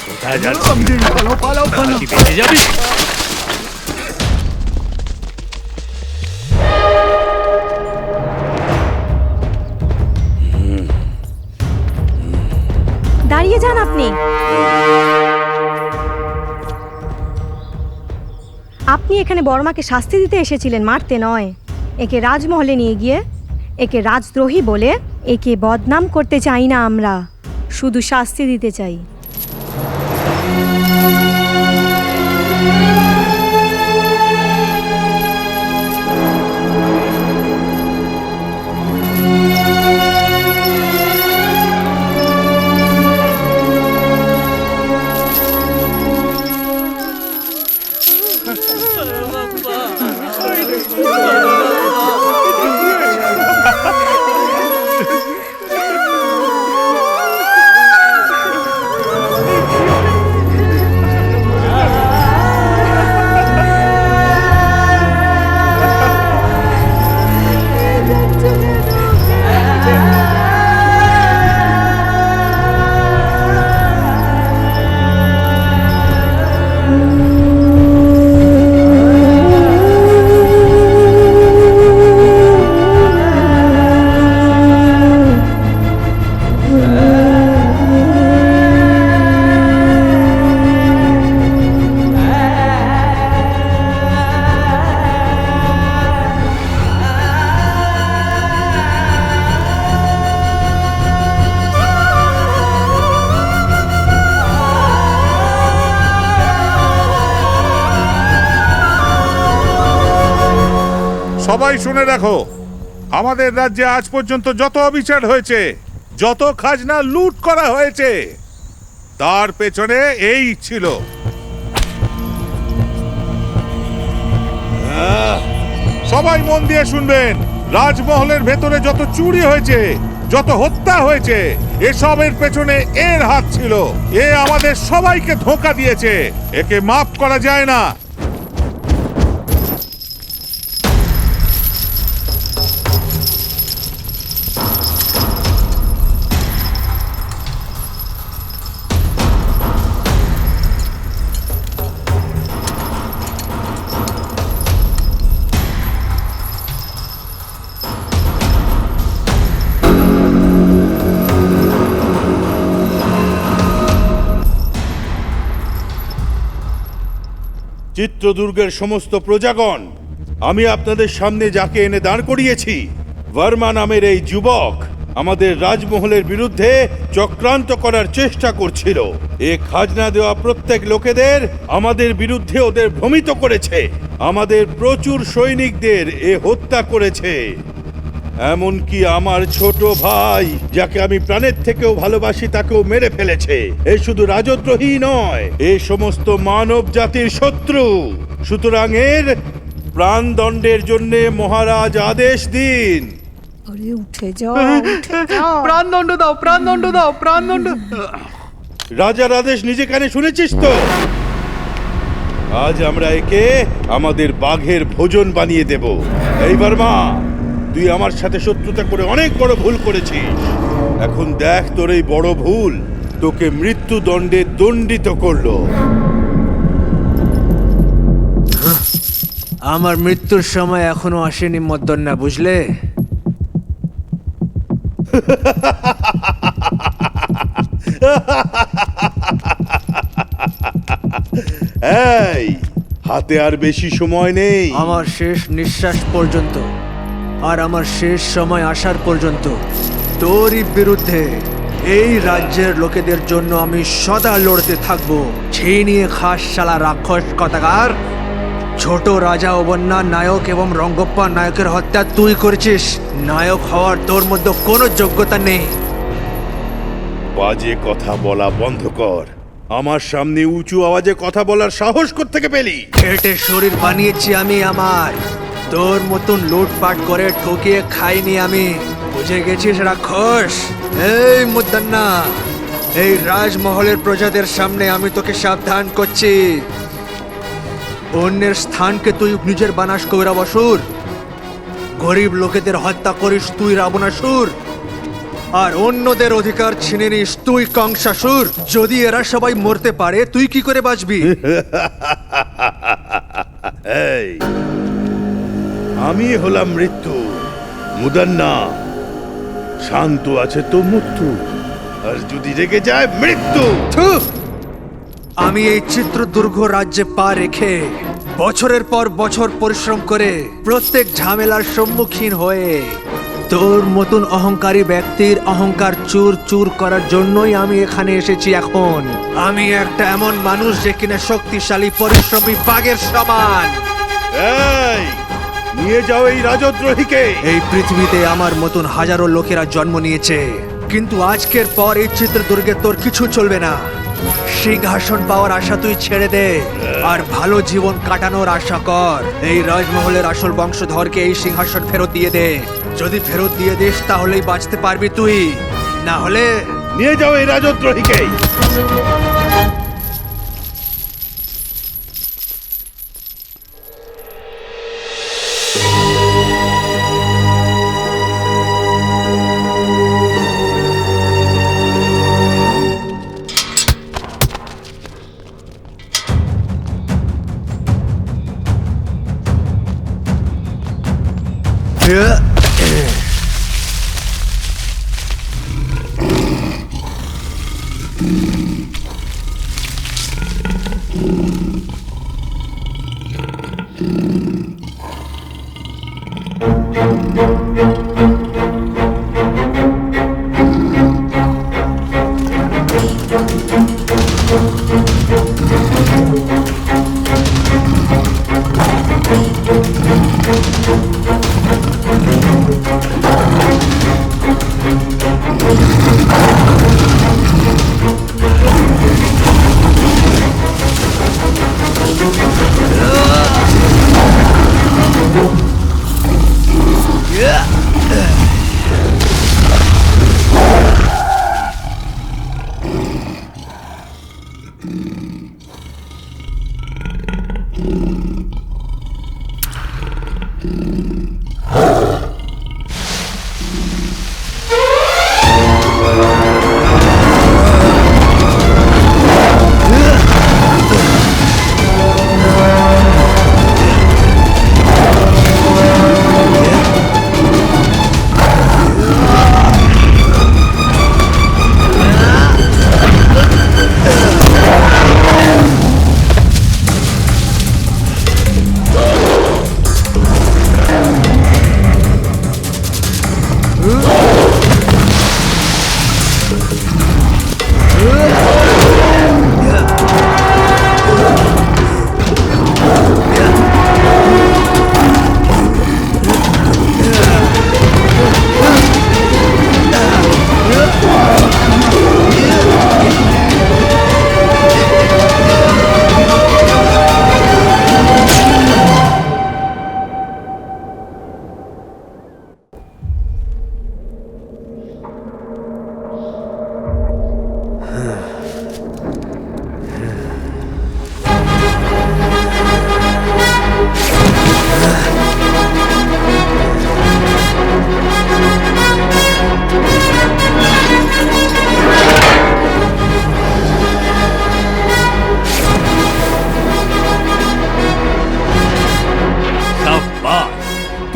কোথায় যাচ্ছিস? কি বেঁচে যাবি? দাঁড়িয়ে যান আপনি। আপনি এখানে বর্মাকে শাস্তি দিতে এসেছিলেন, মারতে নয়। একে রাজমহলে নিয়ে গিয়ে একে রাজদ্রোহী বলে একে বদনাম করতে চাই না আমরা, শুধু শাস্তি দিতে চাই। সবাই শুনে রাখো, আমাদের রাজ্যে আজ পর্যন্ত যত অবিচার হয়েছে, যত খাজনা লুট করা হয়েছে, তার পেছনে এই ছিল। সবাই মন দিয়ে শুনবেন, রাজমহলের ভেতরে যত চুরি হয়েছে, যত হত্যা হয়েছে, এসবের পেছনে এর হাত ছিল। এ আমাদের সবাইকে ধোঁকা দিয়েছে, একে মাফ করা যায় না। চিত্রদুর্গের সমস্ত প্রজাগণ, আমি আপনাদের সামনে যাকে এনে দাঁড় করিয়েছি, বর্মা নামের এই যুবক আমাদের রাজমহলের বিরুদ্ধে চক্রান্ত করার চেষ্টা করছিল। এ খাজনা দেওয়া প্রত্যেক লোকেদের আমাদের বিরুদ্ধে ওদের ভ্রমিত করেছে। আমাদের প্রচুর সৈনিকদের এ হত্যা করেছে। এমনকি আমার ছোট ভাই, যাকে আমি প্রাণের থেকেও ভালোবাসি, তাকেও মেরে ফেলেছে। এ শুধু রাজদ্রোহী নয়, এ সমস্ত মানব জাতির শত্রু। সুতরাং এর প্রাণদণ্ডের জন্য মহারাজ আদেশ দিন। আরে উঠে যাও, উঠে যাও। প্রাণদণ্ড দাও, প্রাণদণ্ড দাও, প্রাণদণ্ড। রাজার আদেশ নিজে কানে শুনেছিস তো? আজ আমরা একে আমাদের বাঘের ভোজন বানিয়ে দেব। এই বর্মা, তুই আমার সাথে শত্রুতা করে অনেক বড় ভুল করেছিস। এখন দেখ, তোর এই বড় ভুল তোকে মৃত্যুদণ্ডে দণ্ডিত করলো। আমার মৃত্যুর সময় এখনো আসেনি মদ্দন্না, বুঝলে? এই, হাতে আর বেশি সময় নেই। আমার শেষ নিঃশ্বাস পর্যন্ত আর আমার শেষ সময় আসার পর্যন্ত তোরই বিরুদ্ধে এই রাজ্যের লোকেদের জন্য আমি সদা লড়তে থাকবো। ছিনিয়ে খাস শালা রাক্ষস কথাকার। ছোট রাজা অবন্যা নায়ক এবং রঙ্গপ্পা নায়কের হত্যা তুই করেছিস। নায়ক হওয়ার তোর মধ্যে কোনো যোগ্যতা নেই। বাজে কথা বলা বন্ধ কর। আমার সামনে উঁচু আওয়াজে কথা বলার সাহস কোত্থেকে পেলি? খেটে শরীর বানিয়েছি আমি আমার। তোর মতন লুটপাট করে ঠকিয়ে খাইনি আমি। বুঝে গেছিস রাক্ষস? এই মুদ্দান্না, এই রাজমহলের প্রজাদের সামনে আমি তোকে সাবধান করছি। অন্যের স্থানকে তুই নিজের বানাস কবিরাবসুর। গরিব লোকেদের হত্যা করিস তুই রাবণাসুর। আর অন্যদের অধিকার ছিনে নিস তুই কংসাসুর। যদি এরা সবাই মরতে পারে, তুই কি করে বাঁচবি? এই, আমি হলাম মৃত্যু। মুদান্না, শান্ত আছে তো মৃত্যু, আর যদি রেগে যায় মৃত্যু। আমি এই চিত্রদুর্গ রাজ্যে পা রেখে বছরের পর বছর পরিশ্রম করে প্রত্যেক ঝামেলার সম্মুখীন হয়ে তোর মতন অহংকারী ব্যক্তির অহংকার চুর চুর করার জন্যই আমি এখানে এসেছি। এখন আমি একটা এমন মানুষ যে কিনা শক্তিশালী পরিশ্রমী বাঘের সমান। এই, নিয়ে যাও এই রাজদ্রোহীকে। এই পৃথিবীতে আমার মতন হাজারো লোকেরা জন্ম নিয়েছে, কিন্তু আজকের পর এই চিত্রদুর্গে তোর কিছু চলবে না। সিংহাসন পাওয়ার আশা তুই ছেড়ে দে, আর ভালো জীবন কাটানোর আশা কর। এই রাজমহলের আসল বংশধরকে এই সিংহাসন ফেরত দিয়ে দে। যদি ফেরত দিয়ে দিস তাহলেই বাঁচতে পারবি তুই, না হলে নিয়ে যাও এই রাজদ্রোহীকে।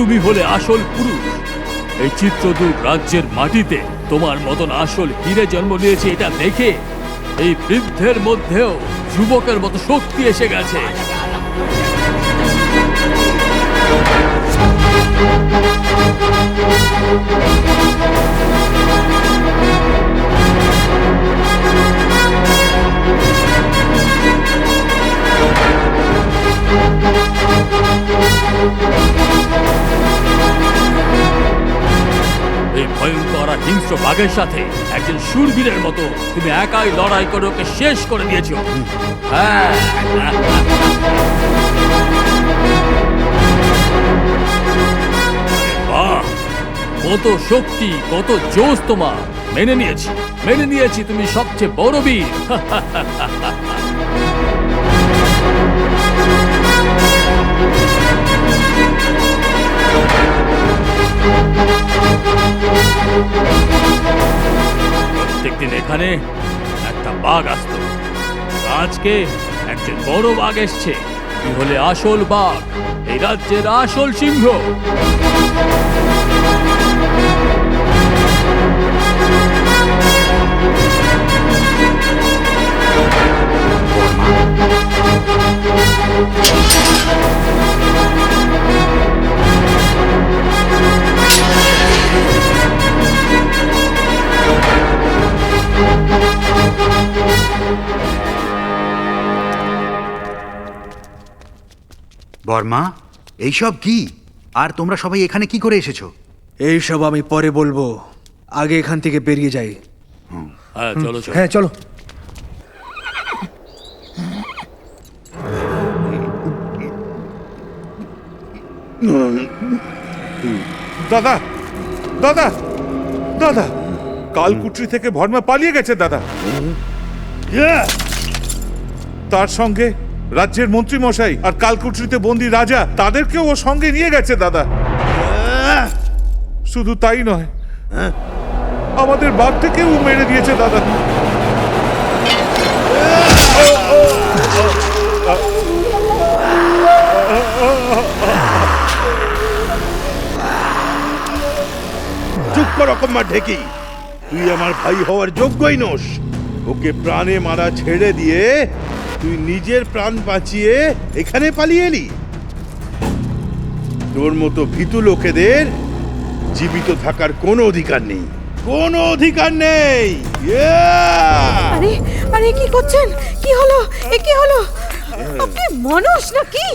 তুমি হলে আসল পুরুষ। এই চিত্রদুর্গ রাজ্যের মাটিতে তোমার মতন আসল হীরে জন্ম নিয়েছে, এটা দেখে এই বৃদ্ধের মধ্যেও যুবকের মতো শক্তি এসে গেছে। এই ভয়ঙ্কর আর হিংস্র বাঘের সাথে একজন শূরবীরের মতো তুমি একাই লড়াই করে ওকে শেষ করে দিয়েছো। হ্যাঁ, বাহ, কত শক্তি, কত জোশ তোমার। মেনে নিয়েছি তুমি সবচেয়ে বড় বীর। প্রত্যেকদিন এখানে একটা বাঘ আসতো, আজকে একজন বড় বাঘ এসছে। কি হলে আসল বাঘ, এই রাজ্যের আসল সিংহ। বর্মা, এইসব কি? আর তোমরা সবাই এখানে কি করে এসেছো? এইসব আমি পরে বলবো, আগে এখান থেকে বেরিয়ে যাই। হ্যাঁ চলো চলো। হ্যাঁ চলো। দাদা, দাদা, দাদা, কালকুটরি থেকে ভর্মা পালিয়ে গেছে দাদা। তার সঙ্গে রাজ্যের মন্ত্রী মশাই আর কালকুটরিতে বন্দী রাজা, তাদেরকেও ও সঙ্গে নিয়ে গেছে দাদা। শুধু তাই নয়, আমাদের বাঘটাকেও মেরে দিয়েছে দাদা। চুপ কর রকম ঢেকি, তুই আমার ভাই হওয়ার যোগ্যই নোস। ওকে প্রাণে মারা ছেড়ে দিয়ে তুই নিজের প্রাণ বাঁচিয়ে এখানে পালিয়ে এলি। তোর মতো ভীতু লোকেদের জীবিত থাকার কোনো অধিকার নেই, কোনো অধিকার নেই। আরে আরে কি করছেন? কি হলো? এ কি হলো? আপনি মানুষ নাকি?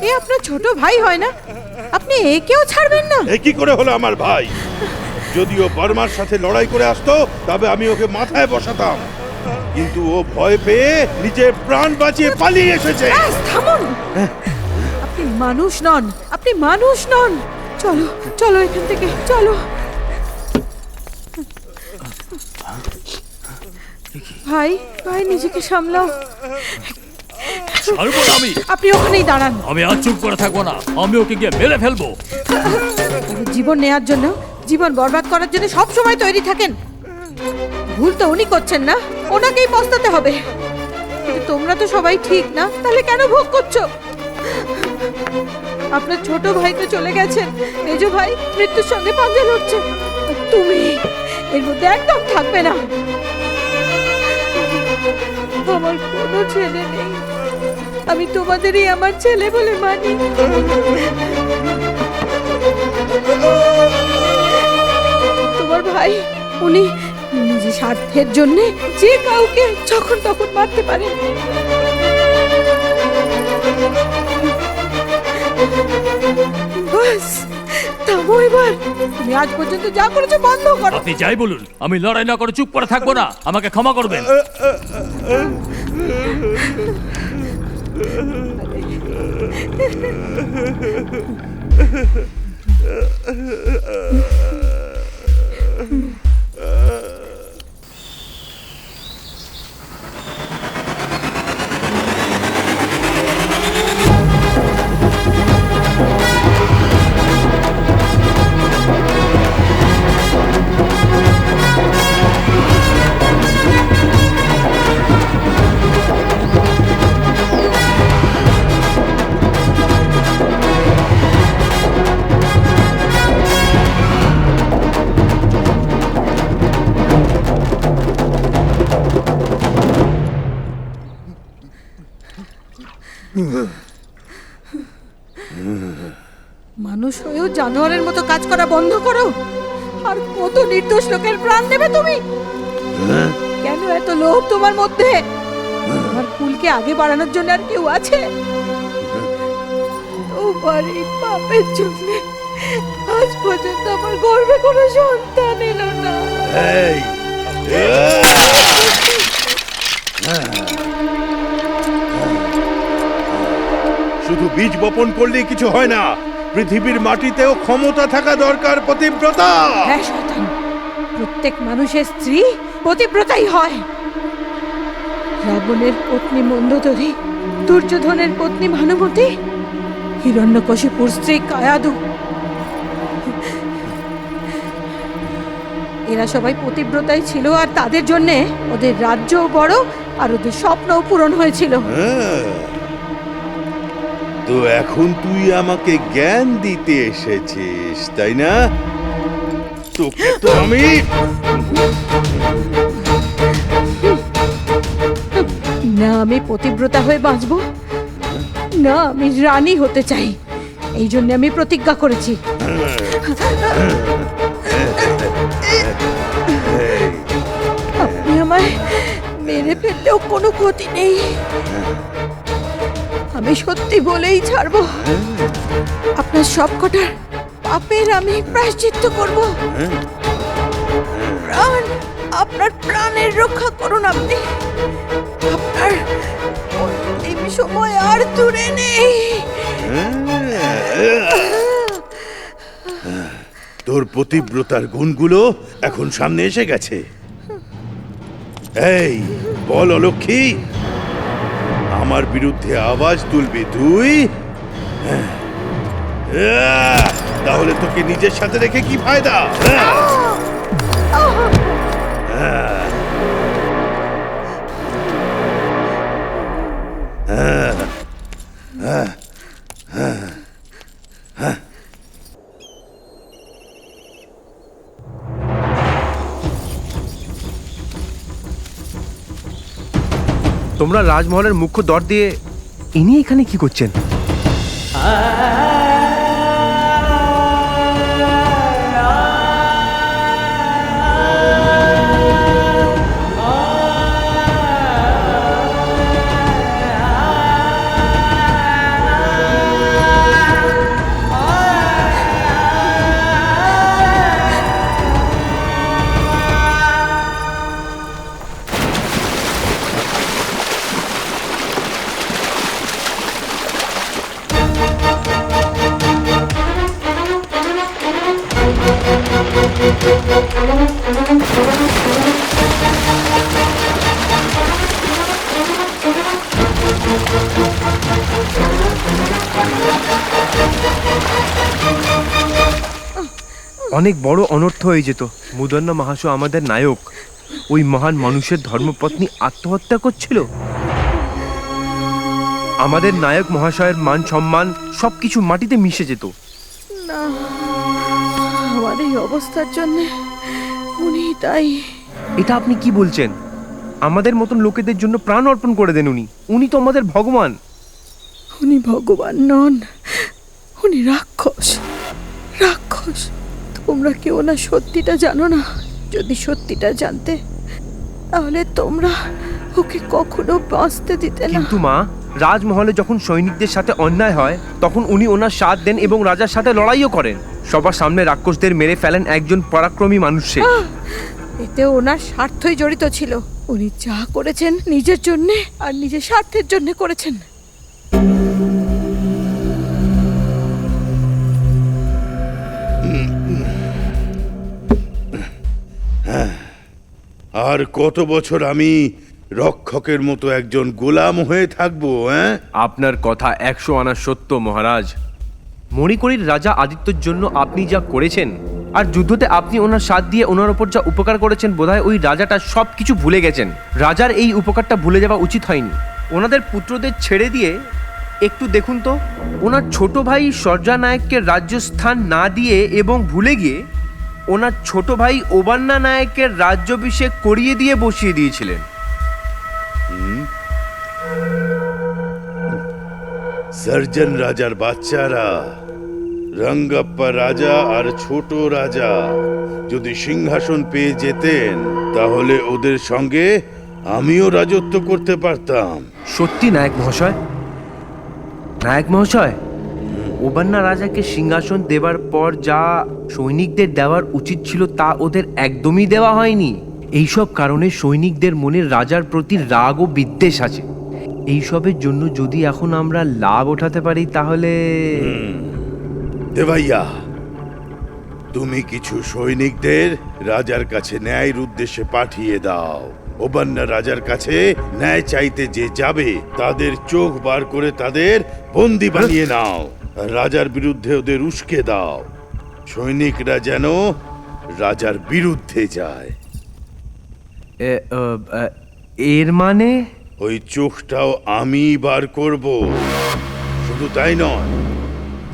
এ আপনার ছোট ভাই হয় না? আপনি একেও ছাড়বেন না? এ কি করে হলো আমার ভাই? যদিও বর্মার সাথে লড়াই করে আসতো তবে আমি ওকে মাথায় বসাতাম, কিন্তু ও ভয় পেয়ে নিজের প্রাণ বাঁচিয়ে পালিয়ে এসেছে। থামুন, আপনি মানুষ নন, আপনি মানুষ নন। চলো চলো এখান থেকে চলো। ভাই ভাই নিজেকে সামলাও। ছাড়বো না আমি। আপনি ওখানেই দাঁড়ান। আমি আর চুপ করে থাকবো না, আমি ওকে গিয়ে মেরে ফেলবো। জীবন নেয়ার জন্য, জীবন বরবাদ করার জন্য সব সময় তৈরি থাকেন। ভুল তো উনি করছেন না, ওনাকেই পস্তাতে হবে। কিন্তু তোমরা তো সবাই ঠিক না, তাহলে কেন ভোগ করছো? আপনার ছোট ভাই তো চলে গেছেন, মেজো ভাই মৃত্যুর সঙ্গে পাঞ্জা লড়ছে। আর তুমি এর মধ্যে একদম থাকবে না। আমার কোনো ছেলে নেই, আমি তোমাদেরই আমার ছেলে বলে মানি। তোমার ভাই, উনি নিজের স্বার্থের জন্য যে কাউকে যখন তখন মারতে পারে। বাস থামো এবার। তুমি আজ পর্যন্ত যা করেছো বন্ধ করো। আপনি যাই বলুন, আমি লড়াই না করে চুপ করে থাকবো না। আমাকে ক্ষমা করবেন। মানুষ হয়েও জানোয়ারের মতো কাজ করা বন্ধ করো। আর কত নির্দোষ লোকের প্রাণ নেবে তুমি? কেন এত লোভ তোমার মধ্যে? তোমার কুলকে আগে বাড়ানোর জন্য আর কেউ আছে? তোমার এই পাপের জন্য আজ পর্যন্ত আমার গর্ভে কোনো সন্তান এলো না। শুধু বীজ বপন করলেই কিছু হয় না, পৃথিবীর মাটিতেও ক্ষমতা থাকা দরকার পতিব্রতা। হ্যাঁ শয়তান, প্রত্যেক মানুষের স্ত্রী পতিব্রতাই হয়। রাবণের পত্নী মন্দোদরী, দুর্যোধনের পত্নী ভানুমতী, হিরণ্যকশিপুর স্ত্রী কায়াদু, এরা সবাই পতিব্রতাই ছিল। আর তাদের জন্যে ওদের রাজ্যও বড় আর ওদের স্বপ্নও পূরণ হয়েছিল। তো এখন তুই আমাকে জ্ঞান দিতে এসেছিস, তাই না? তোকে তো আমি না আমি পতিব্রতা হয়ে বাঁচবো, না আমি রানী হতে চাই। এই জন্য আমি প্রতিজ্ঞা করেছি। আপনি আমায় মেরে ফেললেও কোনো ক্ষতি নেই, আমি সত্যি বলেই ছাড়বো। আপনার সব কটার পাপের আমি প্রায়শ্চিত্ত করব। প্রাণ, আপনার প্রাণের রক্ষা করুন। আপনি আপনার অন্তিম সময় আর দূরে নেই। তোর পতিব্রতার গুণগুলো এখন সামনে এসে গেছে। এই বল অলক্ষী, আমার বিরুদ্ধে আওয়াজ তুলবি তুই? তাহলে তোকে নিজের সাথে রেখে কি ফায়দা? তোমরা রাজমহলের মুখ্য দ্বার দিয়ে ইনি এখানে কি করছেন? অনেক বড় অনর্থ হয়ে যেত। মুদন্না মহাশয় আমাদের নায়ক, ওই মহান মানুষের ধর্মপত্নী আত্মহত্যা করছিল। আমাদের নায়ক মহাশয়ের মান সম্মান সবকিছু মাটিতে মিশে যেত। না, আমার এই অবস্থার জন্য উনি তাই। এটা আপনি কি বলছেন? আমাদের মতন লোকেদের জন্য প্রাণ অর্পণ করে দেন উনি। উনি তো আমাদের ভগবান। উনি ভগবান নন, উনি রাক্ষস। রাক্ষস। তোমরা কেউ না সত্যিটা জানো না। যদি সত্যিটা জানতে তাহলে তোমরা ওকে কখনো বাঁচতে দিতে না। কিন্তু মা, রাজমহলে যখন সৈনিকদের সাথে অন্যায় হয় তখন উনি ওনার সাথ দেন এবং রাজার সাথে লড়াইও করেন। সবার সামনে রাক্ষসদের মেরে ফেলেন একজন পরাক্রমী মানুষে। এতে ওনার স্বার্থই জড়িত ছিল। উনি যা করেছেন নিজের জন্য আর নিজের স্বার্থের জন্য করেছেন। আর কত বছর আমি রক্ষকের মতো একজন গোলাম হয়ে থাকবো? আপনার কথা 100 আনা সত্য মহারাজ। মণিকরীর রাজা আদিত্যর জন্য আপনি যা করেছেন আর যুদ্ধতে আপনি ওনার সাথ দিয়ে ওনার ওপর যা উপকার করেছেন, বোধহয় ওই রাজাটা সব কিছু ভুলে গেছেন। রাজার এই উপকারটা ভুলে যাওয়া উচিত হয়নি। ওনাদের পুত্রদের ছেড়ে দিয়ে একটু দেখুন তো, ওনার ছোট ভাই সর্জা নায়ককে রাজ্যস্থান না দিয়ে এবং ভুলে গিয়ে ওনার ছোট ভাই ওবান্না নায়কের রাজ্যাভিষেক করিয়ে দিয়ে বসিয়ে দিয়েছিলেন। সার্জন রাজার বাচ্চারা, রঙ্গাপ্পা রাজা আর ছোট রাজা যদি সিংহাসন পেয়ে যেতেন তাহলে ওদের সঙ্গে আমিও রাজত্ব করতে পারতাম। সত্যি নায়ক মহাশয়? নায়ক মহাশয়, ওবান্না রাজাকে সিংহাসন দেবার পর যা সৈনিকদের দেওয়ার উচিত ছিল তা ওদের একদমই দেওয়া হয়নি। এইসব কারণে সৈনিকদের মনে রাজার প্রতি রাগ ও বিদ্বেষ আছে। এইসবের জন্য যদি এখন আমরা লাভ ওঠাতে পারি তাহলে... দেবাইয়া, তুমি কিছু সৈনিকদের রাজার কাছে ন্যায়ের উদ্দেশ্যে পাঠিয়ে দাও। ওবান্না রাজার কাছে ন্যায় চাইতে যে যাবে তাদের চোখ বার করে তাদের বন্দি বানিয়ে নাও, আর রাজার বিরুদ্ধে ওদের উস্কে দাও। সৈনিকরা যেন রাজার বিরুদ্ধে যায়। এর মানে? ওই চোখটাও আমি বার করব। শুধু তাই নয়,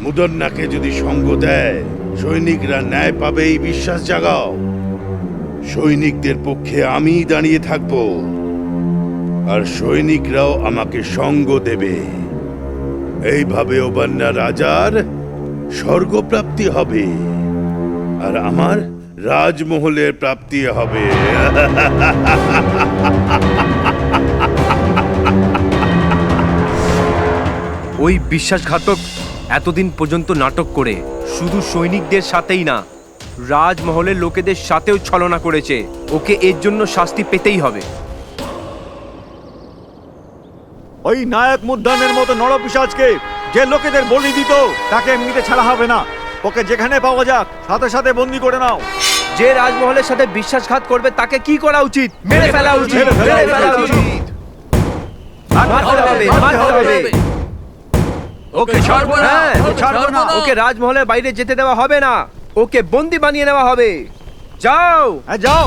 মুদন্নাকে যদি সঙ্গ দেয় সৈনিকরা ন্যায় পাবে এই বিশ্বাস জাগাও। সৈনিকদের পক্ষে আমি দাঁড়িয়ে থাকব, আর সৈনিকরাও আমাকে সঙ্গ দেবে। এইভাবে ওবান্না রাজার স্বর্গপ্রাপ্তি হবে, আর আমার রাজমহলের প্রাপ্তি হবে। ওই বিশ্বাসঘাতক এতদিন পর্যন্ত নাটক করে শুধু সৈনিকদের সাথেই না, রাজমহলের লোকেদের সাথেও ছলনা করেছে। ওকে এর জন্য শাস্তি পেতেই হবে। ওই নায়ক মুদ্রানের মতো নরপিশাচকে যে লোকেদের বলি দিত তাকে এমনিতে ছাড়া হবে না। ওকে যেখানে পাওয়া যাক সাথে সাথে বন্দি করে নাও। যে রাজমহলের সাথে বিশ্বাসঘাত করবে তাকে কি করা উচিত? মেরে ফেলা উচিত। মেরে ফেলা উচিত। মারতে হবে, মারতে হবে। ওকে ছাড়বো না, ছাড়বো না। ওকে রাজমহলের বাইরে যেতে দেওয়া হবে না। ওকে বন্দি বানিয়ে নেওয়া হবে। যাও, যাও।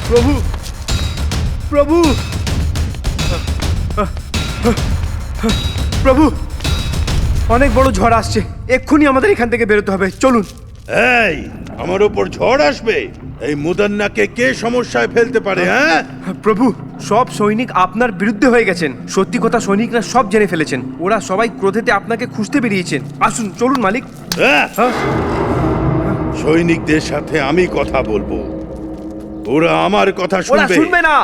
প্রভু, প্রভু, প্রভু, অনেক বড় ঝড় আসছে। এক্ষুনি আমাদের এখান থেকে বেরোতে হবে। চলুন। এই, আমার উপর ঝড় আসবে? এই মুদন্নাকে কে সমস্যায় ফেলতে পারে? হ্যাঁ প্রভু, সব সৈনিক আপনার বিরুদ্ধে হয়ে গেছেন। সত্যি কথা সৈনিকরা সব জেনে ফেলেছেন। ওরা সবাই ক্রোধেতে আপনাকে খুঁজতে বেরিয়েছেন। আসুন, চলুন মালিক। সৈনিকদের সাথে আমি কথা বলবো, ওরা আমার কথা শুনবে না।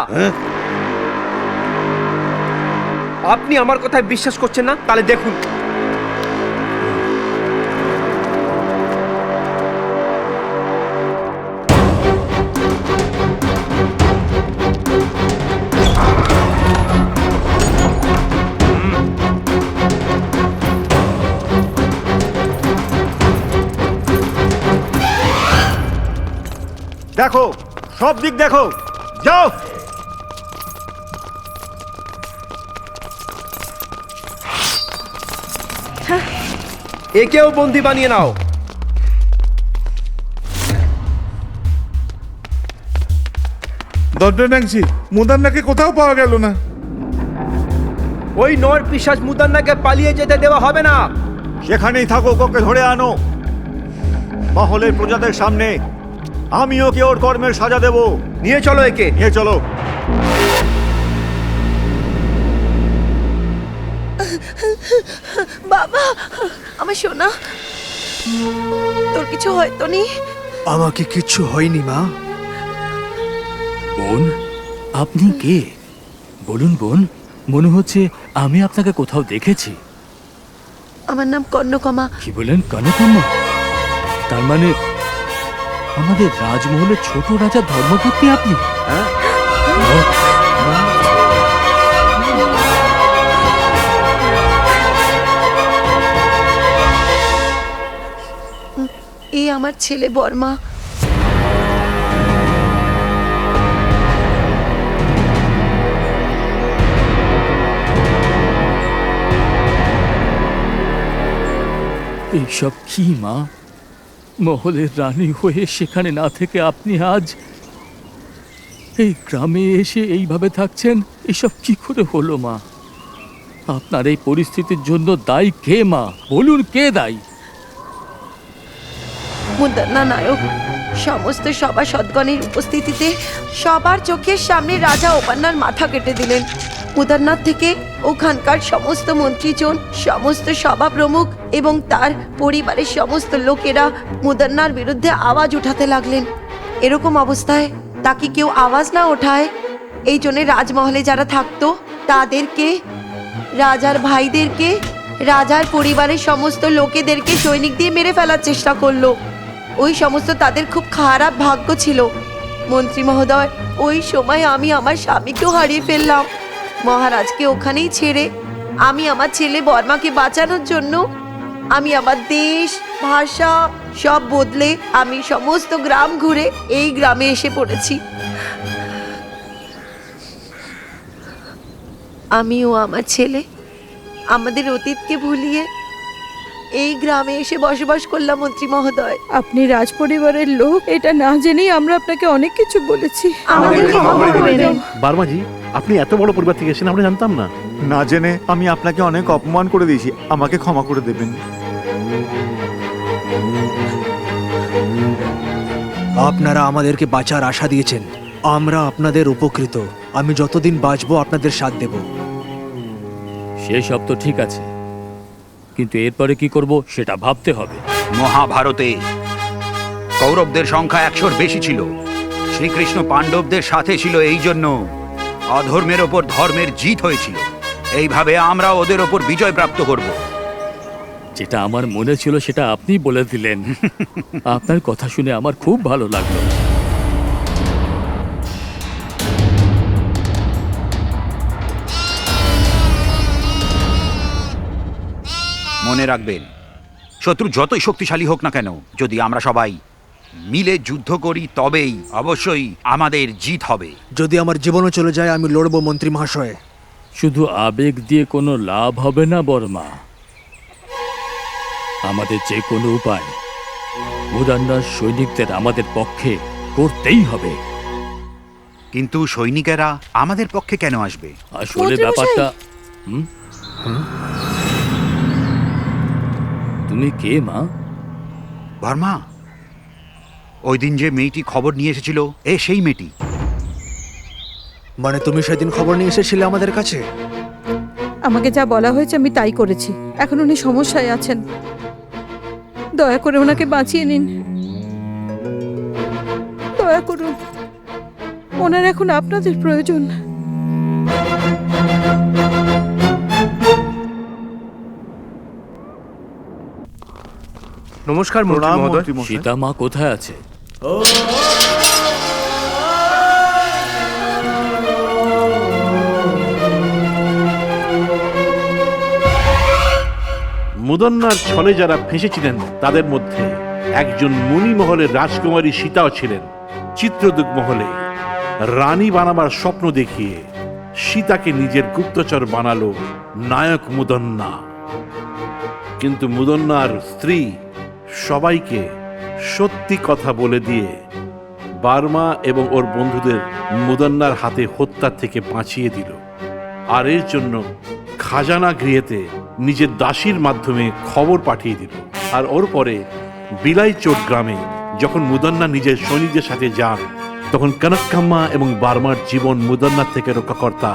আপনি আমার কথায় বিশ্বাস করছেন না? তাহলে দেখুন। দেখো, সব দিক দেখো, যাও। একেও বন্দি বানিয়ে নাও। দণ্ডনাংশী, মুদান্নাকে কোথাও পাওয়া গেল না। ওই নর পিশাচ মুদান্নাকে পালিয়ে যেতে দেওয়া হবে না। সেখানেই থাকো, ওকে ধরে আনো। মহলের প্রজাদের সামনে আমি ওকে ওর কর্মের সাজা দেব। নিয়ে চলো একে, নিয়ে চলো। বাবা, আমার সোনা, তোর কিছু হয়তো নি? আমাকে কিচ্ছু হয়নি মা। বোন, আপনি কে? বলুন বোন, মনে হচ্ছে আমি আপনাকে কোথাও দেখেছি। আমার নাম কর্ণকমা। কি বলেন? কনকম্মা? তার মানে আমাদের রাজমহলের ছোট রাজা ধর্মপত্নী আপনি? এই আমার ছেলে বর্মা। এইসব কি মা? মহলের রানী হয়ে সেখানে না থেকে আপনি আজ এই গ্রামে এসে এইভাবে থাকছেন। এসব কি করে হলো মা? আপনার এই পরিস্থিতির জন্য দায়ী কে মা? বলুন, কে দায়ী? মুদান্না নায়ক সমস্ত সভা সদ্গণের উপস্থিতিতে সবার চোখের সামনে রাজা ওপান্নার মাথা কেটে দিলেন। মুদারনাথ থেকে ওখানকার সমস্ত মন্ত্রীজন, সমস্ত সভা প্রমুখ এবং তার পরিবারের সমস্ত লোকেরা মুদারনার বিরুদ্ধে আওয়াজ উঠাতে লাগলেন। এরকম অবস্থায় তাকে কেউ আওয়াজ না ওঠায়, এই জন্য রাজমহলে যারা থাকতো তাদেরকে, রাজার ভাইদেরকে, রাজার পরিবারের সমস্ত লোকেদেরকে সৈনিক দিয়ে মেরে ফেলার চেষ্টা করলো। ওই সমস্ত তাদের খুব খারাপ ভাগ্য ছিল মন্ত্রী মহোদয়। ওই সময় আমি আমার স্বামীকেও হারিয়ে ফেললাম। মহারাজকে ওখানেই ছেড়ে আমি আমার ছেলে বর্মাকে বাঁচানোর জন্য আমি আমার দেশ, ভাষা সব বদলে আমি সমস্ত গ্রাম ঘুরে এই গ্রামে এসে পড়েছি। আমিও আমার ছেলে আমাদের অতীতকে ভুলিয়ে এই গ্রামে এসে বসবাস করলাম মন্ত্রী মহোদয়। আপনি রাজপরিবারের লোক, এটা না জেনেই আমরা আপনাকে অনেক কিছু বলেছি। আমাদের ক্ষমা করে দেন। বার্মাজি, আপনি এত বড় পরিবার থেকে এসেছেন, আমরা জানতাম না। না জেনে আমি আপনাকে অনেক অপমান করে দিয়েছি, আমাকে ক্ষমা করে দেবেন। আপনারা আমাদেরকে বাঁচার আশা দিয়েছেন, আমরা আপনাদের উপকৃত। আমি যতদিন বাঁচবো আপনাদের সাথ দেব। সেসব তো ঠিক আছে, কিন্তু এরপরে কি করব সেটা ভাবতে হবে। মহাভারতে কৌরবদের সংখ্যা 100-র বেশি ছিল। শ্রীকৃষ্ণ পাণ্ডবদের সাথে ছিল, এই জন্য অধর্মের ওপর ধর্মের জিত হয়েছিল। এইভাবে আমরা ওদের ওপর বিজয় প্রাপ্ত করব। যেটা আমার মনে ছিল সেটা আপনি বলে দিলেন। আপনার কথা শুনে আমার খুব ভালো লাগলো। মনে রাখবেন, শত্রু যতই শক্তিশালী হোক না কেন, যদি আমরা সবাই মিলে যুদ্ধ করি তবেই অবশ্যই আমাদের জিত হবে। যদি আমার জীবনও চলে যায় আমি লড়বো মন্ত্রী মহাশয়। শুধু আবেগ দিয়ে কোনো লাভ হবে না বর্মা। আমাদের যে কোনো উপায় মুদান্নার সৈনিকদের আমাদের পক্ষে করতেই হবে। কিন্তু সৈনিকেরা আমাদের পক্ষে কেন আসবে? আসলে ব্যাপারটা তুমি কে মা? বর্মা, ওই দিন যে মেয়েটি খবর নিয়ে এসেছিল, সেই মেয়েটি। মানে তুমি সেদিন খবর নিয়ে এসেছিলে আমাদের কাছে? আমাকে যা বলা হয়েছে আমি তাই করেছি। এখন উনি সমস্যায় আছেন, দয়া করে ওনাকে বাঁচিয়ে নিন। দয়া করুন, ওনার এখন আপনাদের প্রয়োজন। নমস্কার মন্ত্রী মহোদয়। সীতা মা কোথায় আছে? মুদন্নার ছলে যারা ফেঁসেছিলেন তাদের মধ্যে একজন মুনি মহলের রাজকুমারী সীতাও ছিলেন। চিত্রদূত মহলে রানী বানাবার স্বপ্ন দেখিয়ে সীতাকে নিজের গুপ্তচর বানালো নায়ক মুদন্না। কিন্তু মুদন্নার স্ত্রী সবাইকে সত্যি কথা বলে দিয়ে বার্মা এবং ওর বন্ধুদের মুদন্নার হাতে হত্যার থেকে বাঁচিয়ে দিল। আর এর জন্য খাজানা গৃহেতে নিজের দাসীর মাধ্যমে খবর পাঠিয়ে দিল। আর ওর পরে বিলাইচোট গ্রামে যখন মুদন্না নিজের সৈনিকদের সাথে যান, তখন কনককাম্মা এবং বার্মার জীবন মুদন্নার থেকে রক্ষাকর্তা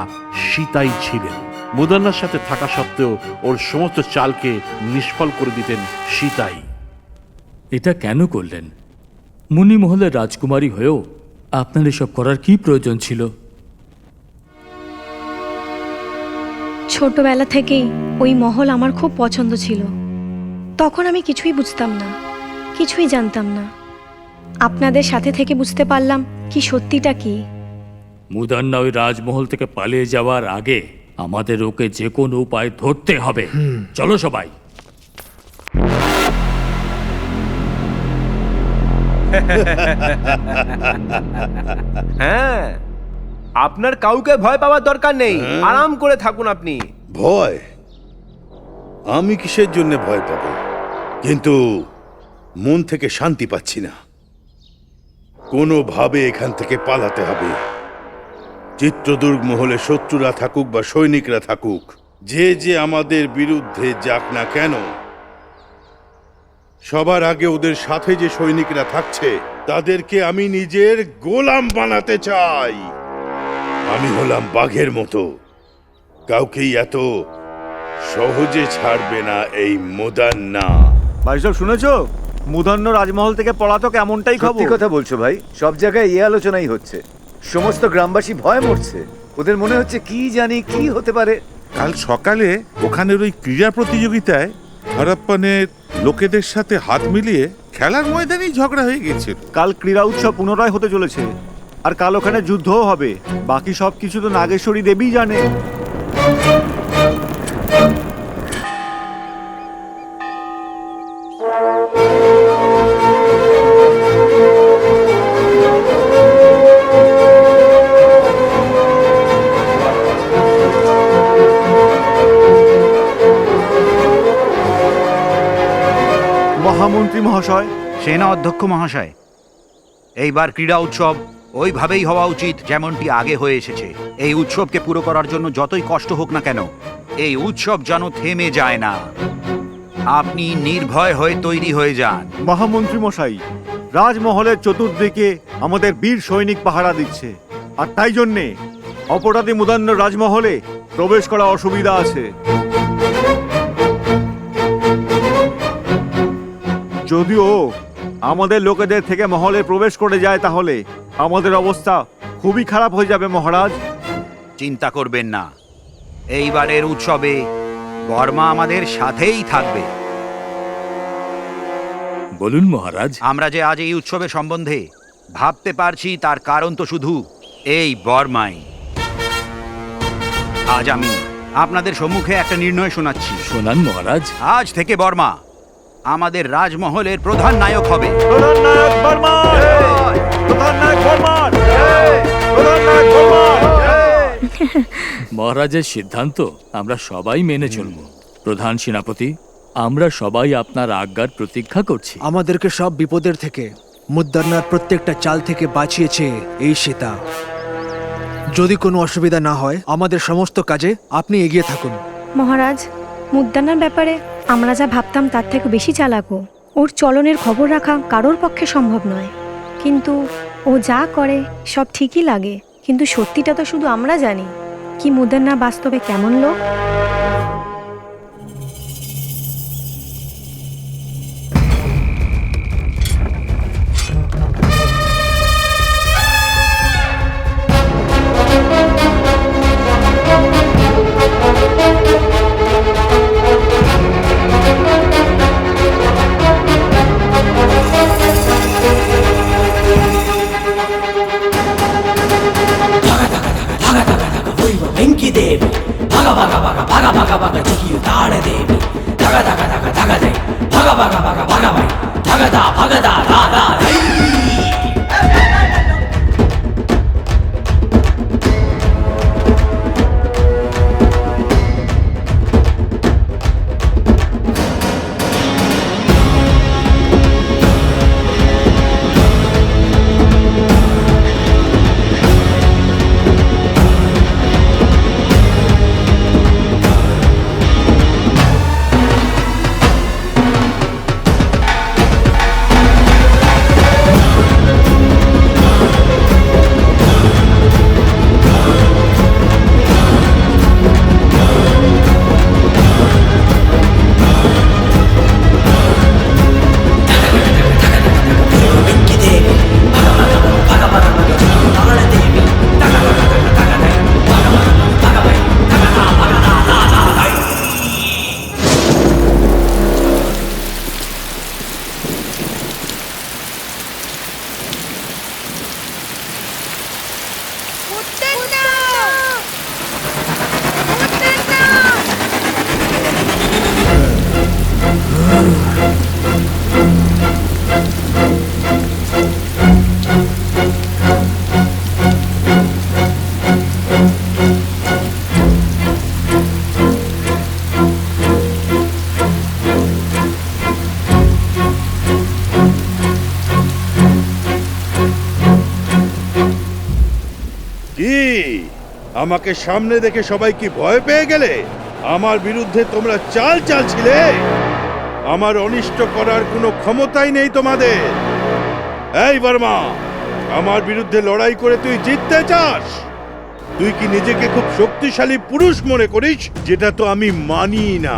সীতাই ছিলেন। মুদন্নার সাথে থাকা সত্ত্বেও ওর সমস্ত চালকে নিষ্ফল করে দিতেন সীতাই। এটা কেন করলেন? মুনি মহলের রাজকুমারী হয়েও আপনার এসব করার কি প্রয়োজন ছিল? ছোটবেলা থেকেই ওই মহল আমার খুব পছন্দ ছিল। তখন আমি কিছুই বুঝতাম না, কিছুই জানতাম না। আপনাদের সাথে থেকে বুঝতে পারলাম কি সত্যিটা কি। মুদান্না ওই রাজমহল থেকে পালিয়ে যাওয়ার আগে আমাদের ওকে যে কোনো উপায় ধরতে হবে। চলো সবাই। হ্যাঁ, আপনার কাউকে ভয় পাওয়ার দরকার নেই, আরাম করে থাকুন আপনি। ভয়? আমি কিসের জন্য ভয় পাব? কিন্তু মন থেকে শান্তি পাচ্ছি না। কোনোভাবে এখান থেকে পালাতে হবে। চিত্রদুর্গ মহলে শত্রুরা থাকুক বা সৈনিকরা থাকুক, যে যে আমাদের বিরুদ্ধে যাক না কেন, সবার আগে ওদের সাথে যে সৈনিকরা থাকছে তাদেরকে আমি নিজের গোলাম বানাতে চাই। আমি হলাম বাঘের মতো, কাউকেই এত সহজে ছাড়বে না এই মুদান্না। ভাই সব শুনেছো? মুদান্ন রাজমহল থেকে পলাতক এমনটাই খবর। সত্যি কথা বলছো ভাই, সব জায়গায় এই আলোচনাই হচ্ছে। সমস্ত গ্রামবাসী ভয় মরছে। ওদের মনে হচ্ছে কি জানি কি হতে পারে। কাল সকালে ওখানের ওই ক্রীড়া প্রতিযোগিতায় হরপ্পানের লোকেদের সাথে হাত মিলিয়ে খেলার ময়দানেই ঝগড়া হয়ে গেছিল। কাল ক্রীড়া উৎসব পুনরায় হতে চলেছে, আর কাল ওখানে যুদ্ধও হবে। বাকি সব কিছু তো নাগেশ্বরী দেবী জানে। মহামন্ত্রী মহাশয়, সেনা অধ্যক্ষ মহাশয়, এইবার ক্রীড়া উৎসব ওইভাবেই হওয়া উচিত যেমনটি আগে হয়ে এসেছে। এই উৎসবকে পুরো করার জন্য যতই কষ্ট হোক না কেন, এই উৎসব যেন থেমে যায় না। আপনি নির্ভয় হয়ে তৈরি হয়ে যান। মহামন্ত্রী মশাই, রাজমহলের চতুর্দিকে আমাদের বীর সৈনিক পাহারা দিচ্ছে, আর তাই জন্যে অপরাধী মুদান্ন রাজমহলে প্রবেশ করা অসুবিধা আছে। যদিও আমাদের লোকেদের থেকে মহলে প্রবেশ করে যায়, তাহলে আমাদের অবস্থা খুবই খারাপ হয়ে যাবে মহারাজ। চিন্তা করবেন না, এইবারের উৎসবে বর্মা আমাদের সাথেই থাকবে। বলুন মহারাজ। আমরা যে আজ এই উৎসবের সম্বন্ধে ভাবতে পারছি তার কারণ তো শুধু এই বর্মাই। আজ আমি আপনাদের সম্মুখে একটা নির্ণয় শোনাচ্ছি। শোনান মহারাজ। আজ থেকে বর্মা আমাদের রাজমহলের প্রধান নায়ক হবে। প্রধান নায়ক বর্মা! প্রধান নায়ক বর্মা! প্রধান নায়ক বর্মা! মহারাজের সিদ্ধান্ত আমরা সবাই মেনে চলব। প্রধান সেনাপতি, আমরা সবাই আপনার আজ্ঞার প্রতীক্ষা করছি। আমাদেরকে সব বিপদের থেকে, মুদ্দান্নার প্রত্যেকটা চাল থেকে বাঁচিয়েছে এই সীতা। যদি কোনো অসুবিধা না হয়, আমাদের সমস্ত কাজে আপনি এগিয়ে থাকুন। মহারাজ, মুদ্দান্নার ব্যাপারে আমরা যা ভাবতাম তার থেকে বেশি চালাকো। ওর চলনের খবর রাখা কারোর পক্ষে সম্ভব নয়। কিন্তু ও যা করে সব ঠিকই লাগে। কিন্তু সত্যিটা তো শুধু আমরা জানি। কি মুদ্দান্না বাস্তবে কেমন লোক? আমাকে সামনে দেখে সবাই কি ভয় পেয়ে গেলে? আমার বিরুদ্ধে তোমরা চাল চালছিলে? আমার অনিষ্ট করার কোনো ক্ষমতাই নেই তোমাদের। এই বর্মা, আমার বিরুদ্ধে লড়াই করে তুই জিততে চাস? তুই কি নিজেকে খুব শক্তিশালী পুরুষ মনে করিস? যেটা তো আমি মানি না।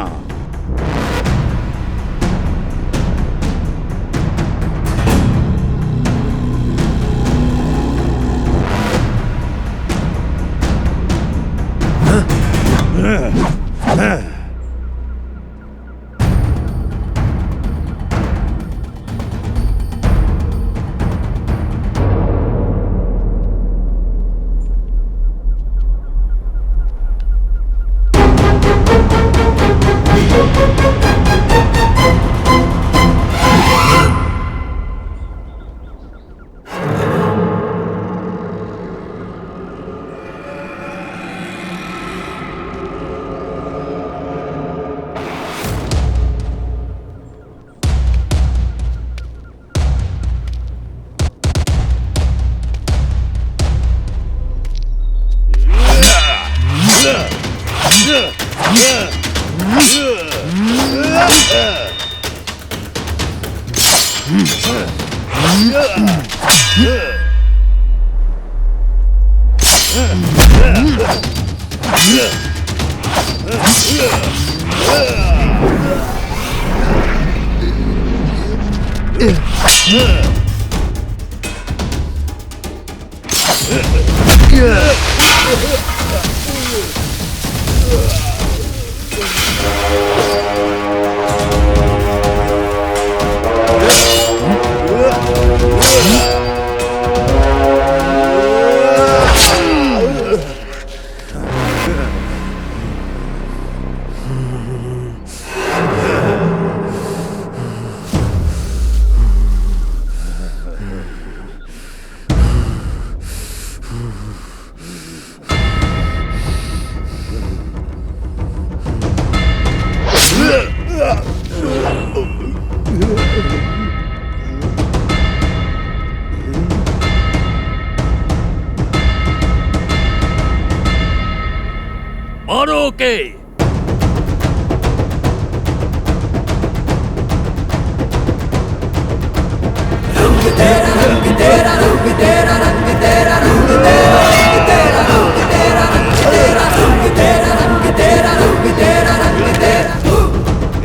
মারো ওকে।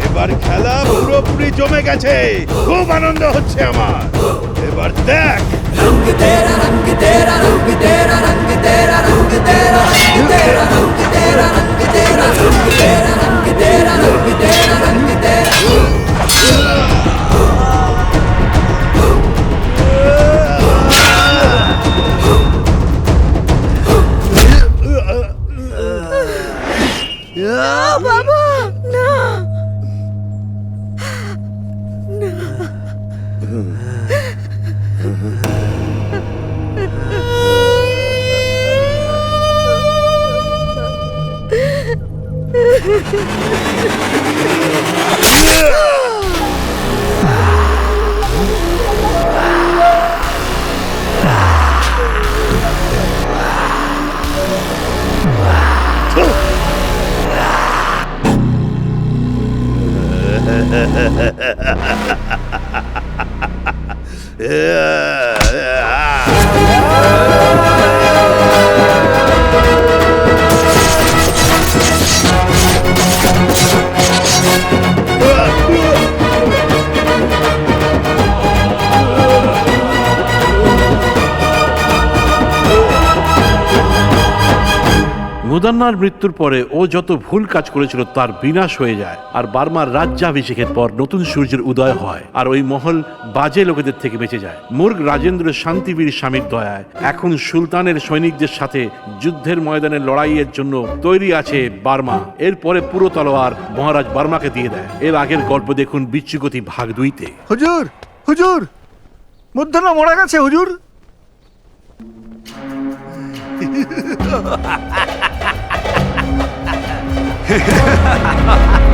এবার খেলা পুরোপুরি জমে গেছে, খুব আনন্দ হচ্ছে আমার। এবার দেখ। বাবা না, মুদান্নার মৃত্যুর পরে ও যত ভুল কাজ করেছিল তার বিনাশ হয়ে যায়, আর বার্মার রাজ্যাভিষেকের পর নতুন সূর্যের উদয় হয়, আর ওই মহল বাজে লোকেদের থেকে বেঁচে যায়। মুর্গ রাজেন্দ্র শান্তিবীর স্বামীর দয়ায় এখন সুলতানের সৈনিকদের সাথে যুদ্ধের ময়দানে লড়াইয়ের জন্য তৈরি আছে বার্মা। এরপরে পুরো তলোয়ার মহারাজ বার্মাকে দিয়ে দেয়। এর আগের গল্প দেখুন বিচ্যুগতি ভাগ 2-তে। হুজুর, হুজুর, মুদ্দানা মরা গেছে হুজুর। Ha ha ha ha!